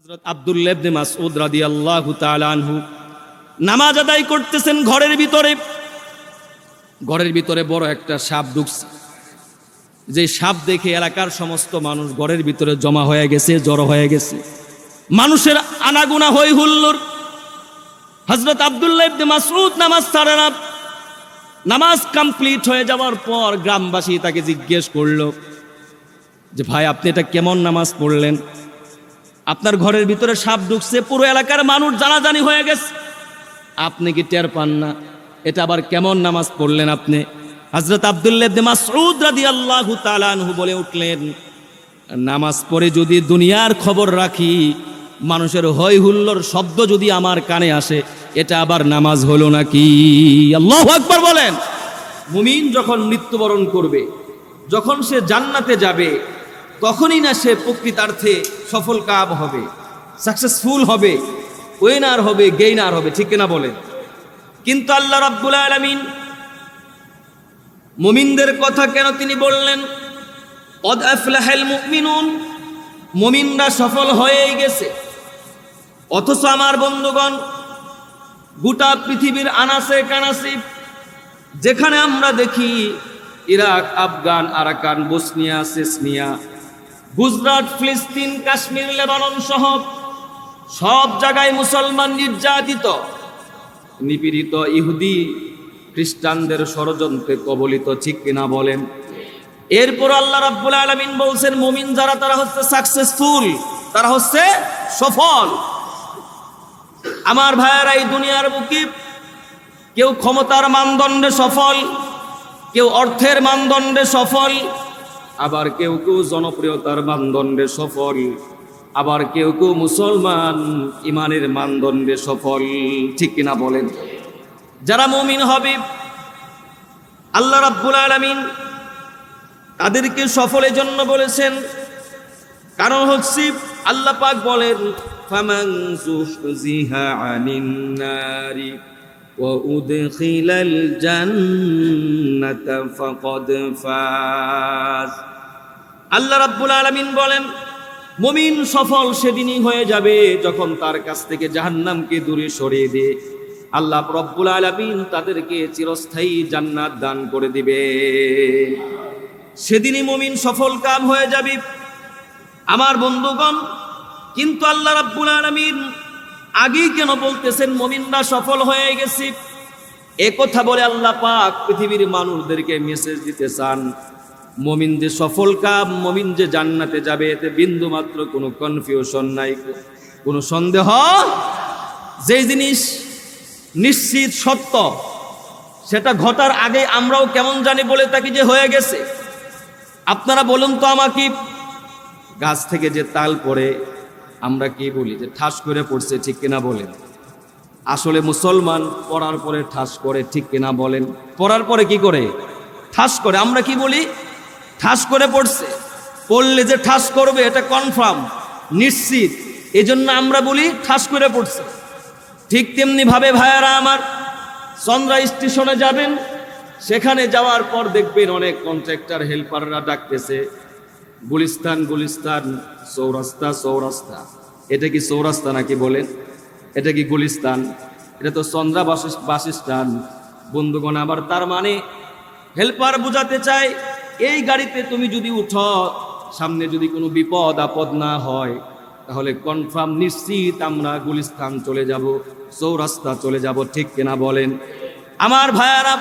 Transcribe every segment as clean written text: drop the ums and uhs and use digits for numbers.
হযরত আব্দুল্লাহ ইবনে মাসউদ রাদিয়াল্লাহু তাআলা আনহু নামাজ আদায় করতেছেন। ঘরের ভিতরে বড় একটা সাপ ঢুকছে। যে সাপ দেখে এলাকার সমস্ত মানুষ ঘরের ভিতরে জমা হয়ে গেছে, জড়ো হয়ে গেছে। মানুষের আনাগোনা হই হুল্লোড়। হযরত আব্দুল্লাহ ইবনে মাসউদ নামাজ ছাড়ে না। নামাজ কমপ্লিট হয়ে যাওয়ার পর গ্রামবাসী তাকে জিজ্ঞেস করলো যে ভাই, আপনি এটা কেমন নামাজ পড়লেন? আপনার ঘরের ভিতরে সাপ ঢুকছে, পুরো এলাকার মানুষ জানাজানি হয়ে গেছে, আপনি কি টের পান না? এটা আবার কেমন নামাজ পড়লেন আপনি? হযরত আব্দুল্লাহ ইবনে মাসউদ রাদিয়াল্লাহু তাআলা আনহু বলে উঠলেন, নামাজ পড়ে যদি দুনিয়ার খবর রাখি, মানুষের হই হুল্লোড় শব্দ যদি আমার কানে আসে, এটা আবার নামাজ হলো নাকি? আল্লাহু আকবার বলেন। মুমিন যখন মৃত্যুবরণ করবে, যখন সে জান্নাতে যাবে, তখনই না সে প্রকৃতার্থে সফল কাম হবে, সাকসেসফুল হবে, উইনার হবে, গেইনার হবে, ঠিক কিনা বলেন? কিন্তু আল্লাহ রাব্বুল আলামিন মুমিনদের কথা কেন তিনি বললেন কদ আফলাহাল মুমিনুন, মুমিনরা সফল হয়েই গেছে। অথচ আমার বন্ধুগণ, গোটা পৃথিবীর আনাসে কানাসে যেখানে আমরা দেখি Iraq, Afghan, Arakan, Bosnia, Chechnya, Gujarat, ফিলিস্তিন, কাশ্মীর, লেবানন সহ সব জায়গায় মুসলমান নির্যাতিত, নিপীড়িত, ইহুদি খ্রিস্টানদের ষড়যন্ত্রে কবলিত, ঠিক কিনা বলেন? এরপর আল্লাহ রাব্বুল আলামিন বলছেন মুমিন যারা, তারা হচ্ছে সাকসেসফুল, তারা হচ্ছে সফল। আমার ভাইয়েরা, এই দুনিয়ার বুকে কেউ ক্ষমতার মানদণ্ডে সফল, কেউ অর্থের মানদণ্ডে সফল, আবার কেউ কেউ জনপ্রিয়তার মানদণ্ডে সফল, আবার কেউ কেউ মুসলমান ইমানের মানদণ্ডে সফল, ঠিক কিনা বলেন? যারা মুমিন হবে আল্লাহ রাব্বুল আলামিন তাদেরকে সফলের জন্য বলেছেন। কারণ হচ্ছে আল্লাহ পাক বলেন ফামান যুহজিহা আনিন নারি ওয়া উদখিলাল জান্নাতা ফাকাদ ফাজ। আল্লাহ রাব্বুল আলামিন বলেন মুমিন সফল সেদিনই হয়ে যাবে যখন তার কাছ থেকে জাহান্নামকে দূরে সরিয়ে দিয়ে আল্লাহ রাব্বুল আলামিন তাদেরকে চিরস্থায়ী জান্নাত দান করে দিবে। সেদিনই মুমিন সফল কাম হয়ে যাবে আমার বন্ধুগণ। কিন্তু আল্লাহ রাব্বুল আলামিন আগেই কেন বলতেছেন মুমিনরা সফল হয়ে গেছে? এ কথা বলে আল্লাহ পাক পৃথিবীর মানুষদেরকে মেসেজ দিতে চান, মুমিন যে সফল কাম, মুমিন যে জান্নাতে যাবে, এতে বিন্দু মাত্র কোনো কনফিউশন নাই, কোনো সন্দেহ। যে জিনিস নিশ্চিত সত্য, সেটা ঘটার আগে আমরাও কেমন জানি বলে থাকি যে হয়ে গেছে। আপনারা বলুন তো আমাকে, গাছ থেকে যে তাল পড়ে আমরা কি বলি যে ঠাস করে পড়ছে, ঠিক কিনা বলেন? আসলে মুসলমান পড়ার পরে ঠাস করে, ঠিক কিনা বলেন? পড়ার পরে কি করে? ঠাস করে। আমরা কি বলি? ঠাস করে পড়ছে। পড়লে যে ঠাস করবে এটা কনফার্ম, নিশ্চিত, এজন্য আমরা বলি ঠাস করে পড়ছে। ঠিক তেমনি ভাবে ভাইয়ারা আমার, চন্দ্রা স্টেশনে যাবেন, সেখানে যাওয়ার পর দেখবেন অনেক কন্ট্রাক্টর হেল্পাররা ডাকতেছে গুলিস্তান গুলিস্তান, চৌরাস্তা চৌরাস্তা। এটা কি চৌরাস্তা নাকি বলেন? এটা কি গুলিস্তান? এটা তো চন্দ্রা বাস স্ট্যান্ড। বন্ধুগণ আবার, তার মানে হেল্পার বুঝাতে চায় এই গাড়িতে তুমি যদি উঠো, সামনে যদি কোনো বিপদ আপদ না হয়, তাহলে কনফার্ম নিশ্চিত আমরা গুলিস্তান চলে যাব, চৌরাস্তা চলে যাব, ঠিক কিনা বলেন? আমার ভাইয়ারা,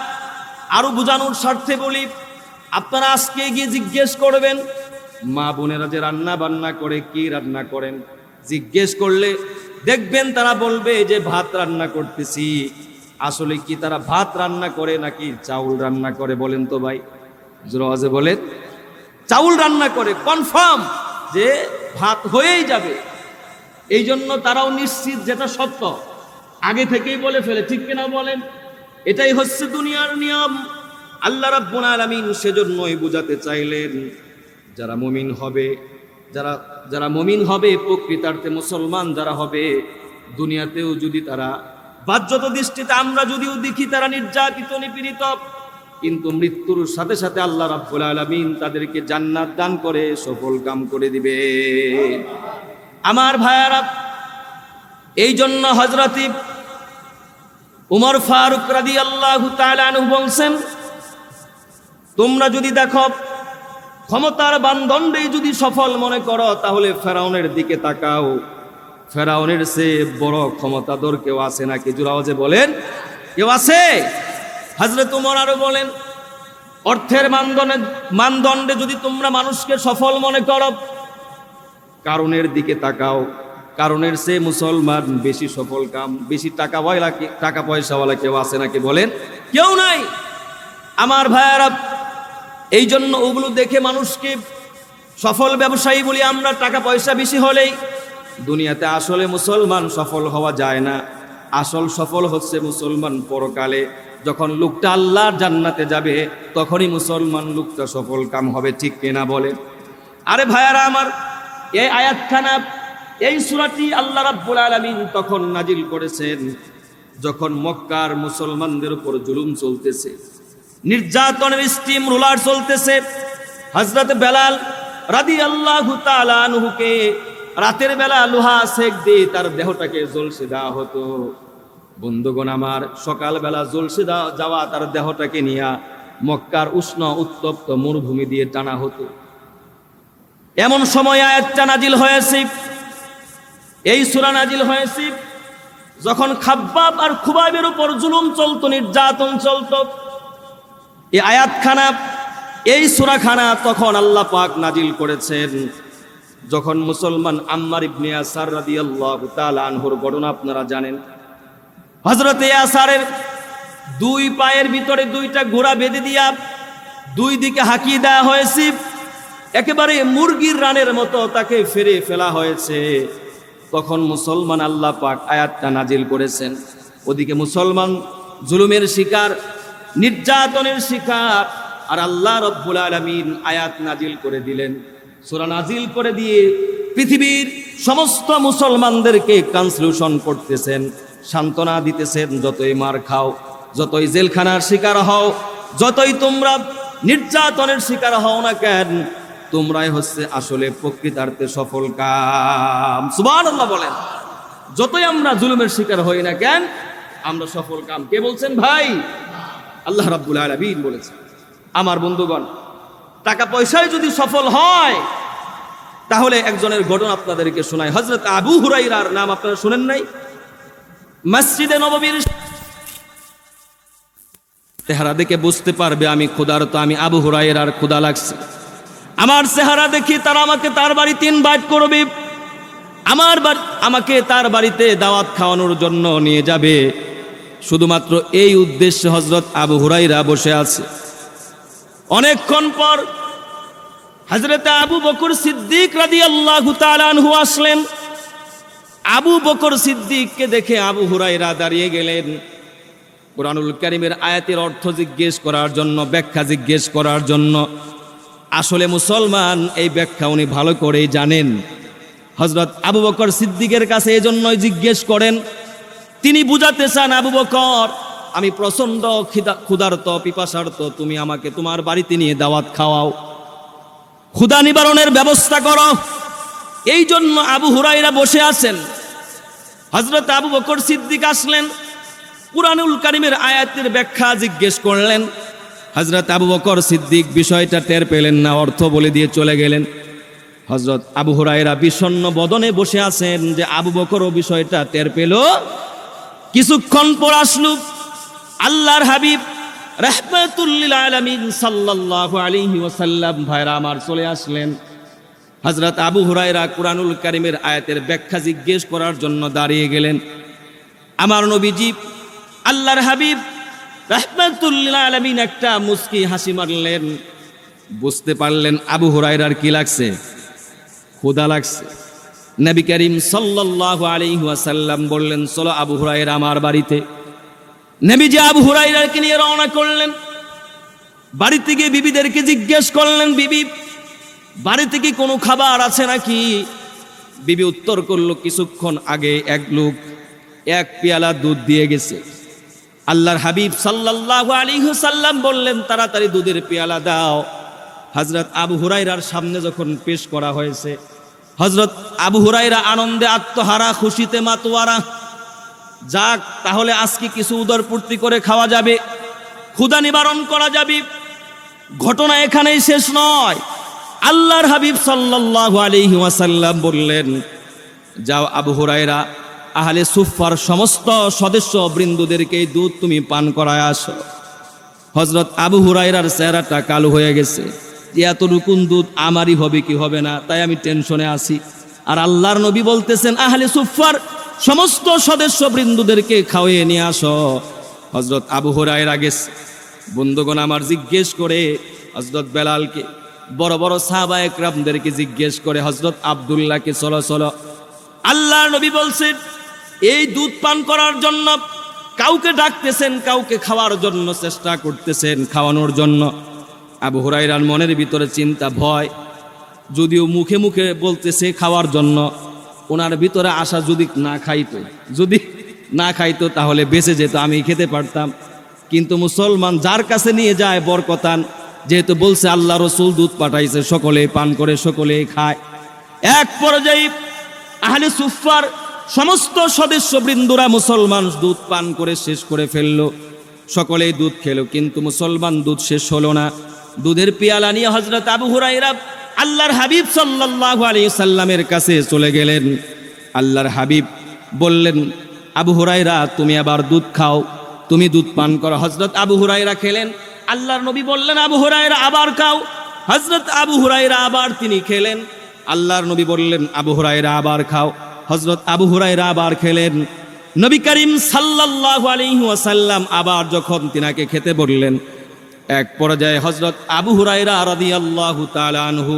আরো বোঝানোর স্বার্থে বলি, আপনারা আজকে গিয়ে জিজ্ঞেস করবেন মা বোনেরা যে রান্না বান্না করে, কি রান্না করেন, জিজ্ঞেস করলে দেখবেন তারা বলবে যে ভাত রান্না করতেছি। আসলে কি তারা ভাত রান্না করে নাকি চাউল রান্না করে? বলেন তো ভাই, জোরে বলেন। চাউল রান্না করে, কনফার্ম যে ভাত হয়েই যাবে। এই জন্য তারাও নিশ্চিত, যেটা সত্য আগে থেকেই বলে ফেলে, ঠিক কিনা বলেন? এটাই হচ্ছে দুনিয়ার নিয়ম। আল্লাহ রাব্বুল আলামিন সেজন্যই বুঝাতে চাইলেন যারা মুমিন হবে, যারা মুমিন হবে, প্রকৃতার্থে মুসলমান যারা হবে, দুনিয়াতেও যদি তারা বাহ্যত দৃষ্টিতে আমরা যদিও দেখি তারা নির্যাতিত, নিপীড়িত, কিন্তু মৃত্যুর সাথে সাথে আল্লাহ রাব্বুল আলামিন তাদেরকে জান্নাত দান করে সফল কাম করে দিবে। আমার ভাইয়ারা, এই জন্য হযরত উমর ফারুক রাদিয়াল্লাহু তাআলা আনহু বলছেন, তোমরা যদি দেখো ক্ষমতার বানদণ্ডে যদি সফল মনে করো, তাহলে ফেরাউনের দিকে তাকাও। ফেরাউনের চেয়ে বড় ক্ষমতাধর কেউ আছে নাকি? জোরাওয়াজে বলেন, কেউ আছে? হযরত উমর আরো বলেন, অর্থের মানদণ্ডে যদি তোমরা মানুষকে সফল মনে করো, কারণের দিকে তাকাও। কারণের চেয়ে মুসলমান বেশি সফল কাম, বেশি টাকা পয়সাওয়ালা কেউ আছে নাকি? বলেন, কেউ নাই। আমার ভাইয়ারা, এই জন্য ওগুলো দেখে মানুষকে সফল ব্যবসায়ী বলি আমরা। টাকা পয়সা বেশি হলেই দুনিয়াতে আসলে মুসলমান সফল হওয়া যায় না। আসল সফল হচ্ছে মুসলমান পরকালে, যখন লোকটা আল্লাহর জান্নাতে যাবে, তখনই মুসলমান লোকটা সফল কাম হবে। ঠিক কিনা বলে? আরে ভাইয়ারা আমার, এই আয়াতখানা, এই সূরাটি আল্লাহ রাব্বুল আলামিন তখন নাজিল করেছেন যখন মক্কার মুসলমানদের উপর জুলুম চলতেছে, নির্যাতনের স্টিম রোলার চলতেছে। হযরত বেলাল রাদিয়াল্লাহু তাআলা আনহুকে রাতের বেলা লোহা সেক দিয়ে তার দেহটাকে জ্বলসে দেওয়া হতো। বন্ধুগণ আমার, সকালবেলা জ্বলসে যাওয়া তার দেহটাকে নিয়ে মক্কার উষ্ণ উত্তপ্ত মরুভূমি দিয়ে টানা হতো। এমন সময় আয়াতটা নাজিল হয়েছে, এই সূরা নাজিল হয়েছে যখন খাব্বাব আর খুবাইবের উপর জুলুম চলতো, নির্যাতন চলতো। এই আয়াতখানা, এই সূরাখানা তখন আল্লাহ পাক নাজিল করেছেন যখন মুসলমান আম্মার ইবনে ইয়াসার রাদিয়াল্লাহু তাআলা আনহুর ঘটনা আপনারা জানেন। হযরত ইয়াসারের দুই পায়ের ভিতরে দুইটা ঘোড়া বেঁধে দিয়া দুই দিকে হাঁকিয়ে দেওয়া হয়েছে, একেবারে মুরগির রানের মতো তাকে ফেরে ফেলা হয়েছে। তখন মুসলমান আল্লাহ পাক আয়াতটা নাজিল করেছেন। ওদিকে মুসলমান জুলুমের শিকার, নির্যাতনের শিকার, আর আল্লাহ রব্বুল আলামিন আয়াত নাজিল করে দিলেন। সূরা নাজিল করে দিয়ে পৃথিবীর সমস্ত মুসলমানদেরকে কনসলিউশন করতেছেন, সান্ত্বনা দিতেছেন, যতই মার খাও, যতই জেলখানার শিকার হও, যতই তোমরা নির্যাতনের শিকার হও না কেন, তোমরাই হচ্ছে আসলে প্রকৃতার্থে সফল কাম। সুবহানাল্লাহ বলেন। যতই আমরা জুলুমের শিকার হই না কেন, আমরা সফল কাম। কে বলছেন ভাই? আল্লাহ রাব্বুল আলামিন বলেছেন। আমার বন্ধুগণ, টাকা পয়সায় যদি সফল হয়, তাহলে একজনের ঘটনা আপনাদেরকে শোনাই। হযরত আবু হুরায়রার নাম আপনারা শুনেন নাই? মসজিদে নববীর চেহারা দেখে বুঝতে পারবে আমি ক্ষুধার্ত, আমি আবু হুরায়রার ক্ষুধা লাগছে। আমার চেহারা দেখি তারা আমাকে তার বাড়িতে ইনভাইট করবে, আমাকে তার বাড়িতে দাওয়াত খাওয়ানোর জন্য নিয়ে যাবে। শুধুমাত্র এই উদ্দেশ্যে হযরত আবু হুরায়রা বসে আছে। অনেকক্ষণ পর হযরত আবু বকর সিদ্দিক রাদিয়াল্লাহু তাআলা আনহু আসলেন। আবু বকর সিদ্দিককে দেখে আবু হুরায়রা দাঁড়িয়ে গেলেন কুরআনুল কারীমের আয়াতের অর্থ জিজ্ঞেস করার জন্য, ব্যাখ্যা জিজ্ঞেস করার জন্য। আসলে মুসলমান এই ব্যাখ্যা উনি ভালো করেই জানেন। হযরত আবু বকর সিদ্দিকের কাছে এজন্যই জিজ্ঞেস করেন, তিনি বুঝাতে চান, আবু বকর, আমি প্রচন্ড ক্ষুধার্ত, পিপাসার্ত, তুমি আমাকে তোমার বাড়িতে নিয়ে দাওয়াত খাওয়াও, ক্ষুধা নিবারণের ব্যবস্থা করো। এই জন্য আবু হুরায়রা বসে আছেন। হযরত আবু বকর সিদ্দিক আসলেন, কুরআনুল কারীমের আয়াতের ব্যাখ্যা জিজ্ঞেস করলেন। হযরত আবু বকর সিদ্দিক বিষয়টা টের পেলেন না, অর্থ বলে দিয়ে চলে গেলেন। হযরত আবু হুরায়রা বিষণ্ণ বদনে বসে আছেন যে আবু বকরও বিষয়টা টের পেল। কিছুক্ষণ পর আসলো আল্লাহর হাবিব রাহমাতুল লিল আলামিন সাল্লাল্লাহু আলাইহি ওয়াসাল্লাম। ভাইরা আমার চলে আসলেন। হযরত আবু হুরায়রা কুরআনুল কারীমের আয়াতের ব্যাখ্যা জিজ্ঞেস করার জন্য দাঁড়িয়ে গেলেন। আমার নবীজি আল্লাহর হাবিব রাহমাতুল লিল আলামিন একটা মুস্কি হাসি মারলেন। বুঝতে পারলেন আবু হুরায়রার কি লাগছে? ক্ষুধা লাগছে। নবী করিম সাল্লাল্লাহু আলাইহি ওয়াসাল্লাম বললেন, চলো আবু হুরায়রা আমার বাড়িতে। নবীজি আবু হুরায়রাকে নিয়ে রওনা করলেন। বাড়িতে গিয়ে বিবিদেরকে জিজ্ঞেস করলেন, বিবি, বাড়িতে কি কোনো খাবার আছে নাকি? বিবি উত্তর করলো, কিছুক্ষণ আগে এক লোক এক পেয়ালা দুধ দিয়ে গেছে। আল্লাহর হাবিব সাল্লাল্লাহু আলাইহি ওয়াসাল্লাম বললেন, তাড়াতাড়ি দুধের পেয়ালা দাও। হযরত আবু হুরায়রার সামনে যখন পেশ করা হয়েছে, হযরত আবু হুরায়রা আনন্দে আত্মহারা, খুশিতে মাতোয়ারা। যাক, তাহলে আজকে কিছু উদরপূর্তি করে খাওয়া যাবে, ক্ষুধা নিবারণ করা যাবে। ঘটনা এখানেই শেষ নয়। আল্লাহর হাবিব সাল্লাল্লাহু আলাইহি ওয়াসাল্লাম বললেন, যাও আবু হুরায়রা, আহলে সুফফার সমস্ত সদস্য বৃন্দদেরকে এই দুধ তুমি পান করায় আসো। হযরত আবু হুরায়রার চেহারাটা কালো হয়ে গেছে, যে এত রুকুন দুধ আমারই হবে কি হবে না, তাই আমি টেনশনে আছি। আর আল্লাহর নবী বলতেছেন, আহলে সুফফার সমস্ত সদস্য বৃন্দদেরকে খাওয়িয়ে নিয়ে আসো। হযরত আবু হুরায়রা গেছে। বন্ধুগণ আমার, জিজ্ঞেস করে হযরত বেলালকে, বড় বড় সাহাবায়ে কেরামদেরকে জিজ্ঞেস করে হযরত আব্দুল্লাহকে, চলো চলো। আল্লাহর নবী বলছেন, এই দুধ পান করার জন্য কাউকে ডাকতেছেন, কাউকে খাওয়ার জন্য চেষ্টা করতেছেন, খাওয়ানোর জন্য। আবু হুরায়রার মনের ভিতরে চিন্তা, ভয়। যদিও মুখে মুখে বলতেছে খাওয়ার জন্য, ওনার ভিতরে আশা যদি না খাইতো তাহলে বেঁচে যেত, আমি খেতে পারতাম। কিন্তু মুসলমান যার কাছে নিয়ে যায় বরকতান, যেহেতু বলছে আল্লাহ রসুল দুধ পাঠাইছে, সকলে পান করে সকলে খায়। এক পর্যায়ে আহলে সুফফার সমস্ত সদস্য বৃন্দরা মুসলমান দুধ পান করে শেষ করে ফেললো, সকলেই দুধ খেলো, কিন্তু মুসলমান দুধ শেষ হলো না। দুধের পেয়ালা নিয়ে হযরত আবু হুরায়রা আল্লাহর হাবিব সাল্লাল্লাহু আলাইহি সাল্লামের কাছে চলে গেলেন। আল্লাহর হাবিব বললেন, আবু হুরায়রা তুমি আবার দুধ খাও, তুমি দুধ পান করো। হযরত আবু হুরায়রা খেলেন। আল্লাহর নবী বললেন, আবু হুরায়রা আবার খাও। হযরত আবু হুরায়রা আবার তিনি খেলেন। আল্লাহর নবী বললেন, আবু হুরায়রা আবার খাও। হযরত আবু হুরায়রা আবার খেলেন। নবী করিম সাল্লাল্লাহু আলাইহি ওয়াসাল্লাম আবার যখন তিনাকে খেতে বললেন, এক পর্যায়ে হযরত আবু হুরায়রা রাদিয়াল্লাহু তাআলা আনহু,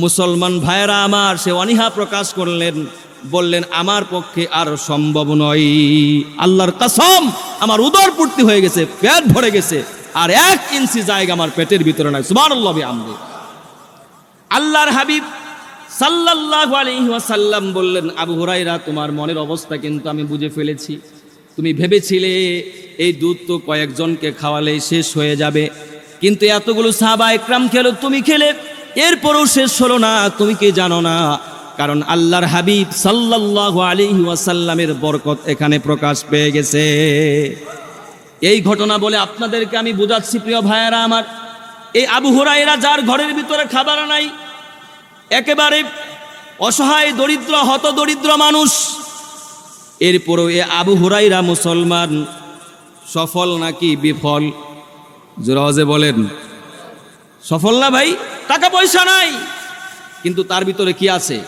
মুসলমান ভাইরা আমার, সে অনীহা প্রকাশ করলেন, বললেন, আমার পক্ষে আর সম্ভব নয়, আল্লাহর কসম আমার উদর পূর্তি হয়ে গেছে, পেট ভরে গেছে, আর 1 ইঞ্চি জায়গা আমার পেটের ভিতরে নাই। সুবহানাল্লাহ বিহামদি। আল্লাহর হাবিব সাল্লাল্লাহু আলাইহি ওয়াসাল্লাম বললেন, আবু হুরায়রা তোমার মনের অবস্থা কিন্তু আমি বুঝে ফেলেছি। তুমি ভেবেছিলে এই দুধ তো কয়েকজনকে খাওয়ালেই শেষ হয়ে যাবে, কিন্তু এতগুলো সাহাবায়ে কেরাম খেলো, তুমি খেলে, এরপরও শেষ হলো না। তুমি কি জানো না? কারণ আল্লাহর হাবিব সাল্লাল্লাহু আলাইহি ওয়াসাল্লামের বরকত এখানে প্রকাশ পেয়ে গেছে। এই ঘটনা বলে আপনাদেরকে আমি বুঝাচ্ছি, প্রিয় ভাইয়েরা আমার, এই আবু হুরায়রা যার ঘরের ভিতরে খাবার নাই, একেবারে অসহায় দরিদ্র হত দরিদ্র মানুষ, এরপরও এ আবু হুরায়রা মুসলমান, সফল নাকি বিফল? জোরে বলেন, সফল না ভাই? টাকা পয়সা নাই, কিন্তু তার ভিতরে কি আছে?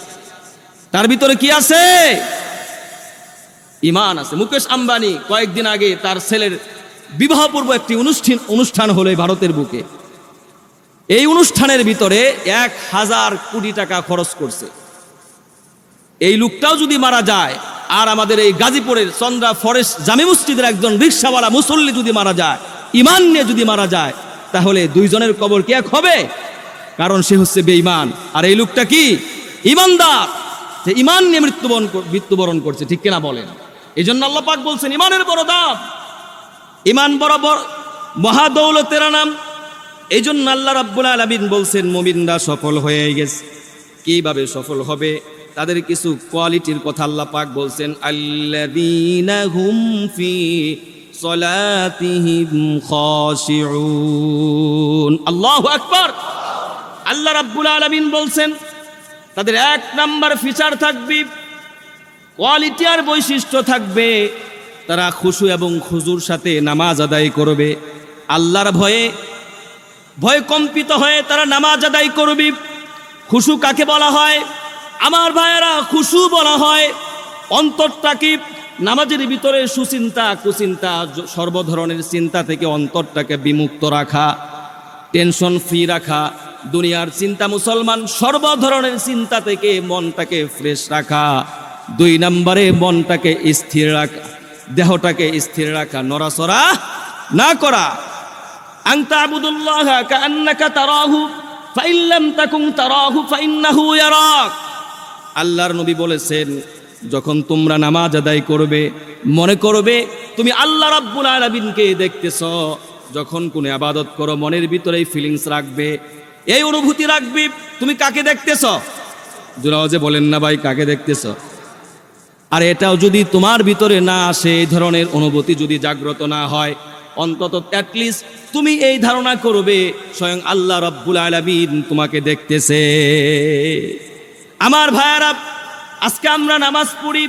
তার ভিতরে কি আছে? ঈমান আছে। মুকেশ আম্বানি কয়েকদিন আগে তার ছেলের বিবাহপূর্ব একটি অনুষ্ঠান হলো ভারতের বুকে। এই অনুষ্ঠানের ভিতরে 1000 কোটি টাকা খরচ করছে। এই লোকটাও যদি মারা যায়, আর আমাদের এই গাজীপুরের চন্দ্রা ফরেস্ট জামে মসজিদের একজন রিকশাওয়ালা মুসল্লি যদি মারা যায়, ঈমান নিয়ে যদি মারা যায়, তাহলে দুইজনের কবর কি এক হবে? কারণ সে হচ্ছে বেঈমান, আর এই লোকটা কি ঈমানদার, যে ঈমান নিয়ে মৃত্যুবরণ করছে। ঠিক কিনা বলেন? এই জন্য আল্লাহ পাক বলছেন, ঈমানের বড় দাম, ঈমান বড় মহাদৌলতের নাম। এই জন্য আল্লাহ রাব্বুল আলামিন বলছেন, মুমিনরা সফল হয়ে গেছে। কিভাবে সফল হবে? তাদের কিছু কোয়ালিটির কথা আল্লাহ পাক বলছেন, আল্লাযীনা হুম ফি সলাতিহিম খাশিউন। আল্লাহু আকবার। আল্লাহ রাব্বুল আলামিন বলছেন, তাদের 1 নাম্বার ফিচার থাকবে, কোয়ালিটি আর বৈশিষ্ট্য থাকবে, তারা খুশু এবং খুজুর সাথে নামাজ আদায় করবে। আল্লাহর ভয়ে কম্পিত হয়ে তারা নামাজ আদায় করবে। খুশু কাকে বলা হয় আমার ভাইয়েরা? খুশু বলা হয় অন্তরটাকে নামাজের ভিতরে সুচিন্তা কুচিন্তা সর্বধরনের চিন্তা থেকে অন্তরটাকে বিমুক্ত রাখা, টেনশন ফ্রি রাখা, দুনিয়ার চিন্তা, মুসলমান সর্বধরনের চিন্তা থেকে মনটাকে ফ্রেশ রাখা। 2 নম্বরে মনটাকে স্থির রাখা, দেহটাকে স্থির রাখা, নড়াচড়া না করা। আনতা আবুদুল্লাহ কাআন্নাকা তারাহু ফাইন লাম তাকুন তারাহু ফাইন্নাহু ইয়ারাক। আল্লাহর নবী বলেছেন, যখন তোমরা নামাজ আদায় করবে, মনে করবে তুমি আল্লাহ রাব্বুল আলামিনকে দেখতেছ। যখন কোনো ইবাদত করো, মনের ভিতরে এই ফিলিংস রাখবে, এই অনুভূতি রাখবে, তুমি কাকে দেখতেছ? জোরাওয়াজে বলেন না ভাই, কাকে দেখতেছ? আর এটাও যদি তোমার ভিতরে না আসে, এই ধরনের অনুভূতি যদি জাগ্রত না হয়, অন্তত অ্যাটলিস্ট তুমি এই ধারণা করবে স্বয়ং আল্লাহ রাব্বুল আলামিন তোমাকে দেখতেছে। আমার ভাইয়ারা, আজকে আমরা নামাজ পড়ি,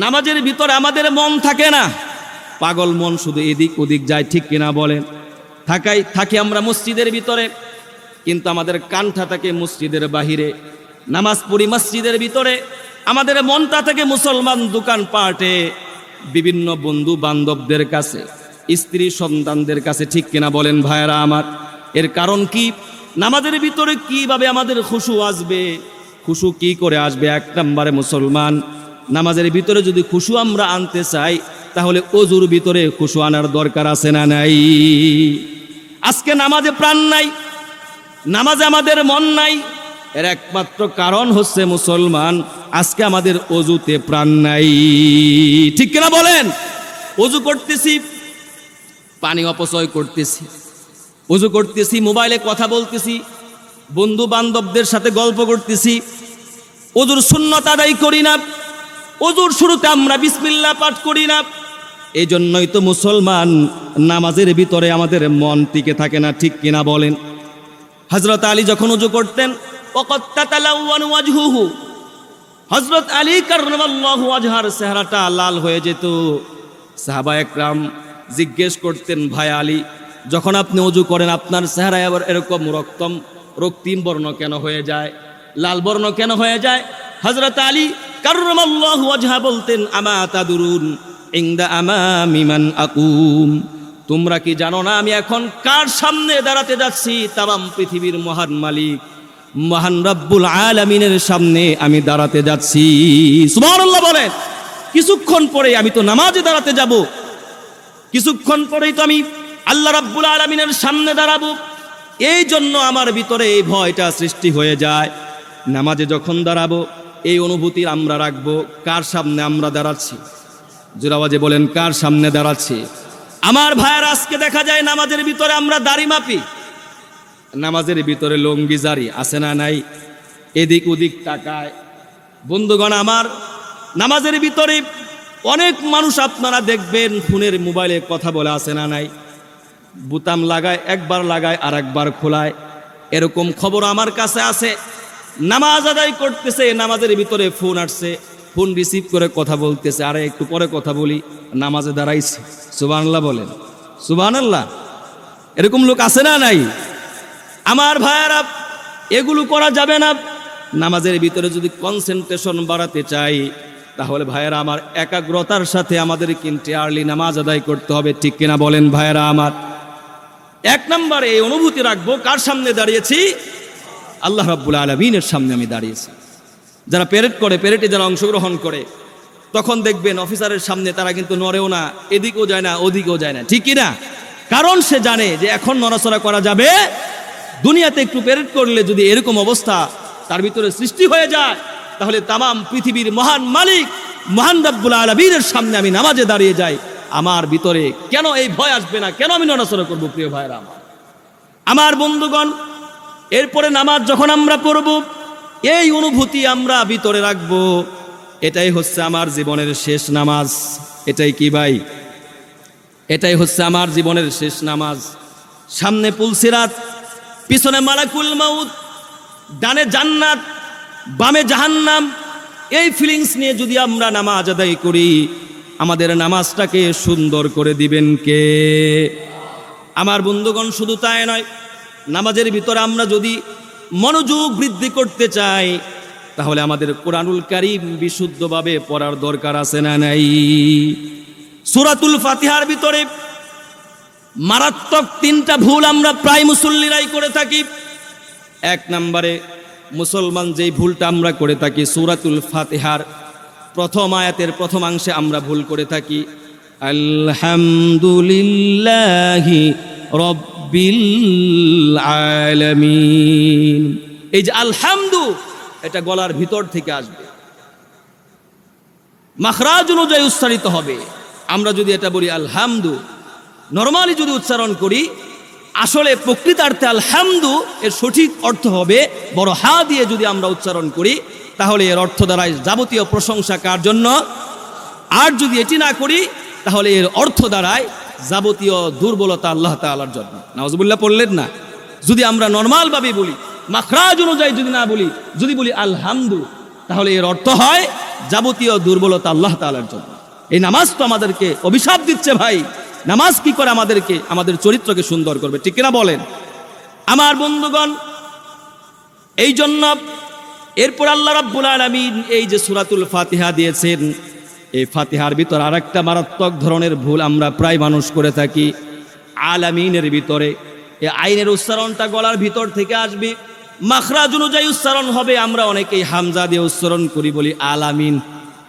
নামাজের ভিতরে আমাদের মন থাকে না, পাগল মন শুধু এদিক ওদিক যায়, ঠিক কিনা বলেন? থাকি আমরা মসজিদের ভিতরে, কিন্তু আমাদের কানটা থাকে মসজিদের বাহিরে। নামাজ পড়ি মসজিদের ভিতরে, আমাদের মনটা থাকে মুসলমান দোকান পাটে, বিভিন্ন বন্ধু বান্ধবদের কাছে, স্ত্রী সন্তানদের কাছে, ঠিক কিনা বলেন ভাইয়েরা আমার? এর কারণ কি? নামাজের ভিতরে কিভাবে আমাদের খুশু আসবে? খুশু কি করে আসবে? এক নম্বরে মুসলমান, নামাজের ভিতরে যদি খুশু আমরা আনতে চাই, তাহলে ওযুর ভিতরে খুশু আনার দরকার আছে না নাই? আজকে নামাজে প্রাণ নাই, নামাজে আমাদের মন নাই, এর একমাত্র কারণ হচ্ছে মুসলমান, আজকে আমাদের ওযুতে প্রাণ নাই, ঠিক কিনা বলেন? ওযু করতেছি, পানি অপচয় করতেছি, ওযু করতেছি, মোবাইলে কথা বলতেছি, বন্ধু বান্ধবদের সাথে গল্প করতেছি, ওযুর সুন্নত আদায় করি না, ওযুর শুরুতে আমরা বিসমিল্লাহ পাঠ করি না। এই জন্যই তো মুসলমান নামাজের ভিতরে আমাদের মন টিকে থাকে না, ঠিক কিনা বলেন? হযরত আলী যখন ওযু করতেন, ওয়াকাদ তাতালাওয়ানু ওয়াজহুহু, হযরত আলী কাররামাল্লাহু ওয়াজহার চেহারাটা লাল হয়ে যেত। সাহাবায়ে কেরাম জিজ্ঞেস করতেন, ভাই আলী, যখন আপনি ওযু করেন আপনার চেহারায় আবার এরকম রক্তিম বর্ণ কেন হয়ে যায়, লাল বর্ণ কেন হয়ে যায়? হযরত আলী কাররামাল্লাহু ওয়াজহা বলতেন, আমা তাদুরুন ইনদা আমামি মান আকুম, তোমরা কি জানো না আমি এখন কার সামনে দাঁড়াতে যাচ্ছি? তামাম পৃথিবীর মহান মালিক, মহান রব্বুল আলামিনের সামনে আমি দাঁড়াতে যাচ্ছি। সুবহানাল্লাহ বলেন। কিছুক্ষণ পরে আমি তো নামাজে দাঁড়াতে যাব, কিছুক্ষণ পরেই তো আমি আল্লাহ রাব্বুল আলামিনের সামনে দাঁড়াবো। এই জন্য আমার ভিতরে এই ভয়টা সৃষ্টি হয়ে যায়। নামাজে যখন দাঁড়াবো এই অনুভূতি আমরা রাখবো, কার সামনে আমরা দাঁড়াচ্ছি? জোরাওয়াজে বলেন, কার সামনে দাঁড়াচ্ছি? আমার ভাইয়ের, আজকে দেখা যায় নামাজের ভিতরে আমরা দাড়ি মাপি, নামাজের ভিতরে লঙ্গি জারি আছে না নাই, এদিক ওদিক তাকায়। বন্ধুগণ আমার, নামাজের ভিতরে অনেক মানুষ আপনারা দেখবেন ফোনের মোবাইলে কথা বলে আছে না নাই, বুতাম লাগায়, একবার লাগায় আর একবার খোলায়। এরকম খবর আমার কাছে আছে। নামাজ আদায় করতেছে, নামাজের ভিতরে ফোন আসছে, ফোন রিসিভ করে কথা বলতেছে, আরে একটু পরে কথা বলি, নামাজে দাঁড়াইছে। সুবহানাল্লাহ বলেন, সুবহানাল্লাহ। এরকম লোক আছে না নাই? আমার ভাইয়ারা, এগুলো করা যাবে না। নামাজের ভিতরে যদি কনসেন্ট্রেশন বাড়াতে চাই, তাহলে ভাইয়ারা আমার একাগ্রতার সাথে আমাদের কিন্তু আর্লি নামাজ আদায় করতে হবে, ঠিক কিনা বলেন ভাইয়ারা আমার? এক নম্বরে এই অনুভূতি রাখবো, কার সামনে দাঁড়িয়েছি? আল্লাহ রাব্বুল আলামিনের সামনে আমি দাঁড়িয়েছি। যারা প্যারেড করে, প্যারেডে যারা অংশগ্রহণ করে, তখন দেখবেন অফিসারের সামনে তারা কিন্তু নড়েও না, এদিকেও যায় না, ওদিকেও যায় না, ঠিক কিনা? কারণ সে জানে যে এখন নড়াচড়া করা যাবে। দুনিয়াতে একটু প্যারেড করলে যদি এরকম অবস্থা তার ভিতরে সৃষ্টি হয়ে যায়, তাহলে তামাম পৃথিবীর মহান মালিক মহান রাব্বুল আলামিনের সামনে আমি নামাজে দাঁড়িয়ে যাই, আমার ভিতরে কেন এই ভয় আসবে না? কেন আমি নড়াচড়া করবো? প্রিয় ভাইরা আমার বন্ধুগণ, এরপরে নামাজ যখন আমরা পড়ব, এই অনুভূতি আমরা ভিতরে রাখবো, এটাই হচ্ছে আমার জীবনের শেষ নামাজ। এটাই কি ভাই? এটাই হচ্ছে আমার জীবনের শেষ নামাজ। সামনে পুলসিরাত, পিছনে মালাকুল মাউত, ডানে জান্নাত, বামে জাহান্নাম। এই ফিলিংস নিয়ে যদি আমরা নামাজ আদায় করি, আমাদের নামাজটাকে সুন্দর করে দিবেন কে? আমার বন্ধুগণ, শুধু তাই নয়, নামাজের ভিতরে আমরা যদি মনোযোগ বৃদ্ধি করতে চাই, তাহলে আমাদের কোরআনুল কারীম বিশুদ্ধভাবে পড়ার দরকার আছে না নাই? সূরাতুল ফাতিহার ভিতরে মারাত্মক 3টা ভুল আমরা প্রায় মুসল্লিরাই করে থাকি। এক নম্বরে মুসলমান যেই ভুলটা আমরা করে থাকি, সূরাতুল ফাতিহার প্রথম আয়াতের প্রথমাংশে আমরা ভুল করে থাকি, আলহামদুলিল্লাহি রব্বিল আলামিন। এই যে আলহামদু, এটা গলার ভিতর থেকে আসবে, মাখরাজ অনুযায়ী উচ্চারিত হবে। আমরা যদি এটা বলি আলহামদু, নরমালি যদি উচ্চারণ করি, আসলে প্রকৃতার্থে আলহামদু এর সঠিক অর্থ হবে বড় হা দিয়ে যদি আমরা উচ্চারণ করি, তাহলে এর অর্থ দ্বারায় যাবতীয় প্রশংসা কার জন্য? আর যদি এটি না করি তাহলে এর অর্থ দ্বারায় যাবতীয় দুর্বলতা আল্লাহ তাআলার জন্য। নাউজুবিল্লাহ পড়লেন না? যদি আমরা নর্মালভাবে বলি, মাখরাজ অনুযায়ী যদি না বলি, যদি বলি আলহামদু, তাহলে এর অর্থ হয় যাবতীয় দুর্বলতা আল্লাহ তাআলার জন্য। এই নামাজ তো আমাদেরকে অভিশাপ দিচ্ছে ভাই। নামাজ কি করে আমাদেরকে, আমাদের চরিত্রকে সুন্দর করবে, ঠিক কিনা বলেন? আমার বন্ধুগণ, এই জন্য এরপর আল্লাহ রাব্বুল আলামিন এই যে সূরাতুল ফাতিহা দিয়েছেন, এই ফাতিহার ভিতর আরেকটা মারাত্মক ধরনের ভুল আমরা প্রায় মানুষ করে থাকি। আলামিনের ভিতরে এই আইনের উচ্চারণটা গলার ভিতর থেকে আসবে, মাখরাজ অনুযায়ী উচ্চারণ হবে। আমরা অনেকেই হামজা দিয়ে উচ্চারণ করি, বলি আলামিন,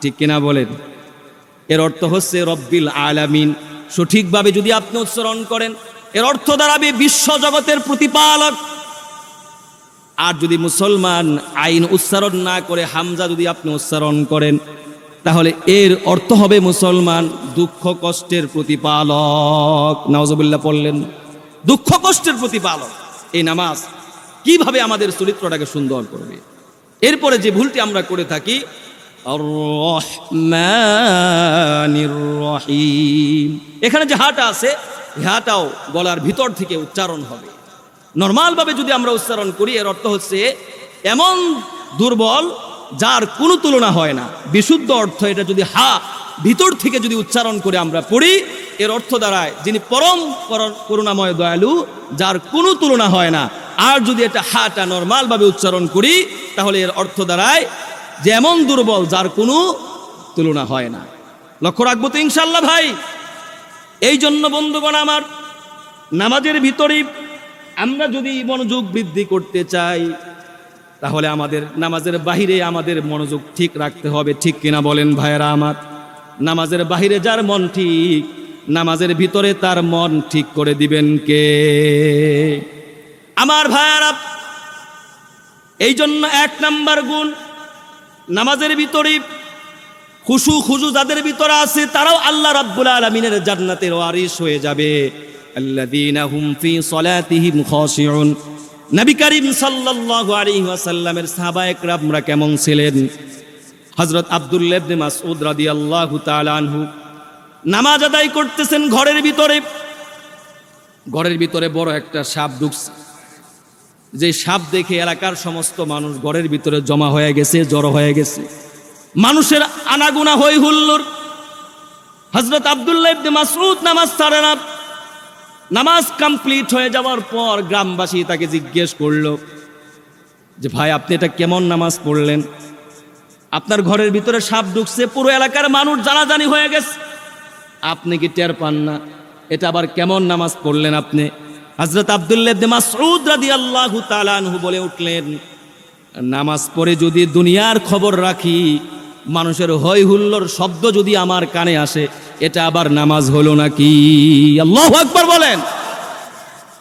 ঠিক কিনা বলেন? এর অর্থ হচ্ছে রব্বিল আলামিন। সঠিকভাবে যদি আপনি উচ্চারণ করেন, এর অর্থ দাঁড়াবে বিশ্ব জগতের প্রতিপালক। আর যদি মুসলমান আইন উচ্চারণ না করে হামজা যদি আপনি উচ্চারণ করেন, তাহলে এর অর্থ হবে মুসলমান দুঃখ কষ্টের প্রতিপালক। নাউজুবিল্লাহ পড়লেন? দুঃখ কষ্টের প্রতিপালক। এই নামাজ কিভাবে আমাদের চরিত্রটাকে সুন্দর করবে? এরপরে যে ভুলটি আমরা করে থাকি, আর রহমানির রহিম, এখানে যে হাটা আছে, হাটাও গলার ভিতর থেকে উচ্চারণ হবে। নর্মালভাবে যদি আমরা উচ্চারণ করি, এর অর্থ হচ্ছে এমন দুর্বল যার কোনো তুলনা হয় না। বিশুদ্ধ অর্থ এটা যদি হা ভিতর থেকে যদি উচ্চারণ করে আমরা পড়ি, এর অর্থ দাঁড়ায় যিনি পরম করুণাময় দয়ালু, যার কোনো তুলনা হয় না। আর যদি এটা হাটা নর্মালভাবে উচ্চারণ করি, তাহলে এর অর্থ দাঁড়ায় যে এমন দুর্বল যার কোনো তুলনা হয় না। লক্ষ্য রাখবো তো ইনশাল্লাহ ভাই? এই জন্য বন্ধুগণ আমার, নামাজের ভিতরে আমরা যদি মনোযোগ বৃদ্ধি করতে চাই, তাহলে আমাদের নামাজের বাহিরে আমাদের মনোযোগ ঠিক রাখতে হবে, ঠিক কিনা বলেন ভাইয়েরা আমার? নামাজের বাহিরে যার মন ঠিক, নামাজের ভিতরে তার মন ঠিক করে দিবেন কে? আমার ভাইয়েরা, এই জন্য 1 নাম্বার গুণ নামাজের ভিতরে খুশু খুজু যাদের ভিতরে আছে, তারাও আল্লাহ রাব্বুল আলামিনের জান্নাতের ওয়ারিস হয়ে যাবে। আল্লাযীনা হুম ফি সলাতিহিম খাশিউন। নবী করিম সাল্লাল্লাহু আলাইহি ওয়াসাল্লামের সাহাবায়ে কেরামরা কেমন ছিলেন? হযরত আব্দুল্লাহ ইবনে মাসউদ রাদিয়াল্লাহু তাআলা আনহু নামাজ আদায় করতেছেন ঘরের ভিতরে। ঘরের ভিতরে বড় একটা সাপ ঢুকছে। যে সাপ দেখে এলাকার সমস্ত মানুষ ঘরের ভিতরে জমা হয়ে গেছে, জড়ো হয়ে গেছে। মানুষের আনাগুনা হই হুল্লোড়। হযরত আব্দুল্লাহ ইবনে মাসউদ নামাজ ছাড়েন না। নামাজ কমপ্লিট হয়ে যাওয়ার পর গ্রামবাসী তাকে জিজ্ঞেস করলো যে ভাই, আপনি এটা কেমন নামাজ পড়লেন? আপনার ঘরের ভিতরে সাপ ঢুকছে, পুরো এলাকার মানুষ জানাজানি হয়ে গেছে, আপনি কি টের পান না? এটা আবার কেমন নামাজ পড়লেন আপনি? হযরত আব্দুল্লাহ ইবনে মাসউদ রাদিয়াল্লাহু তাআলা আনহু বলে উঠলেন, নামাজ পড়ে যদি দুনিয়ার খবর রাখি, মানুষের হই হুল্লোড় শব্দ যদি আমার কানে আসে, এটা আবার নামাজ হলো নাকি? আল্লাহু আকবার বলেন।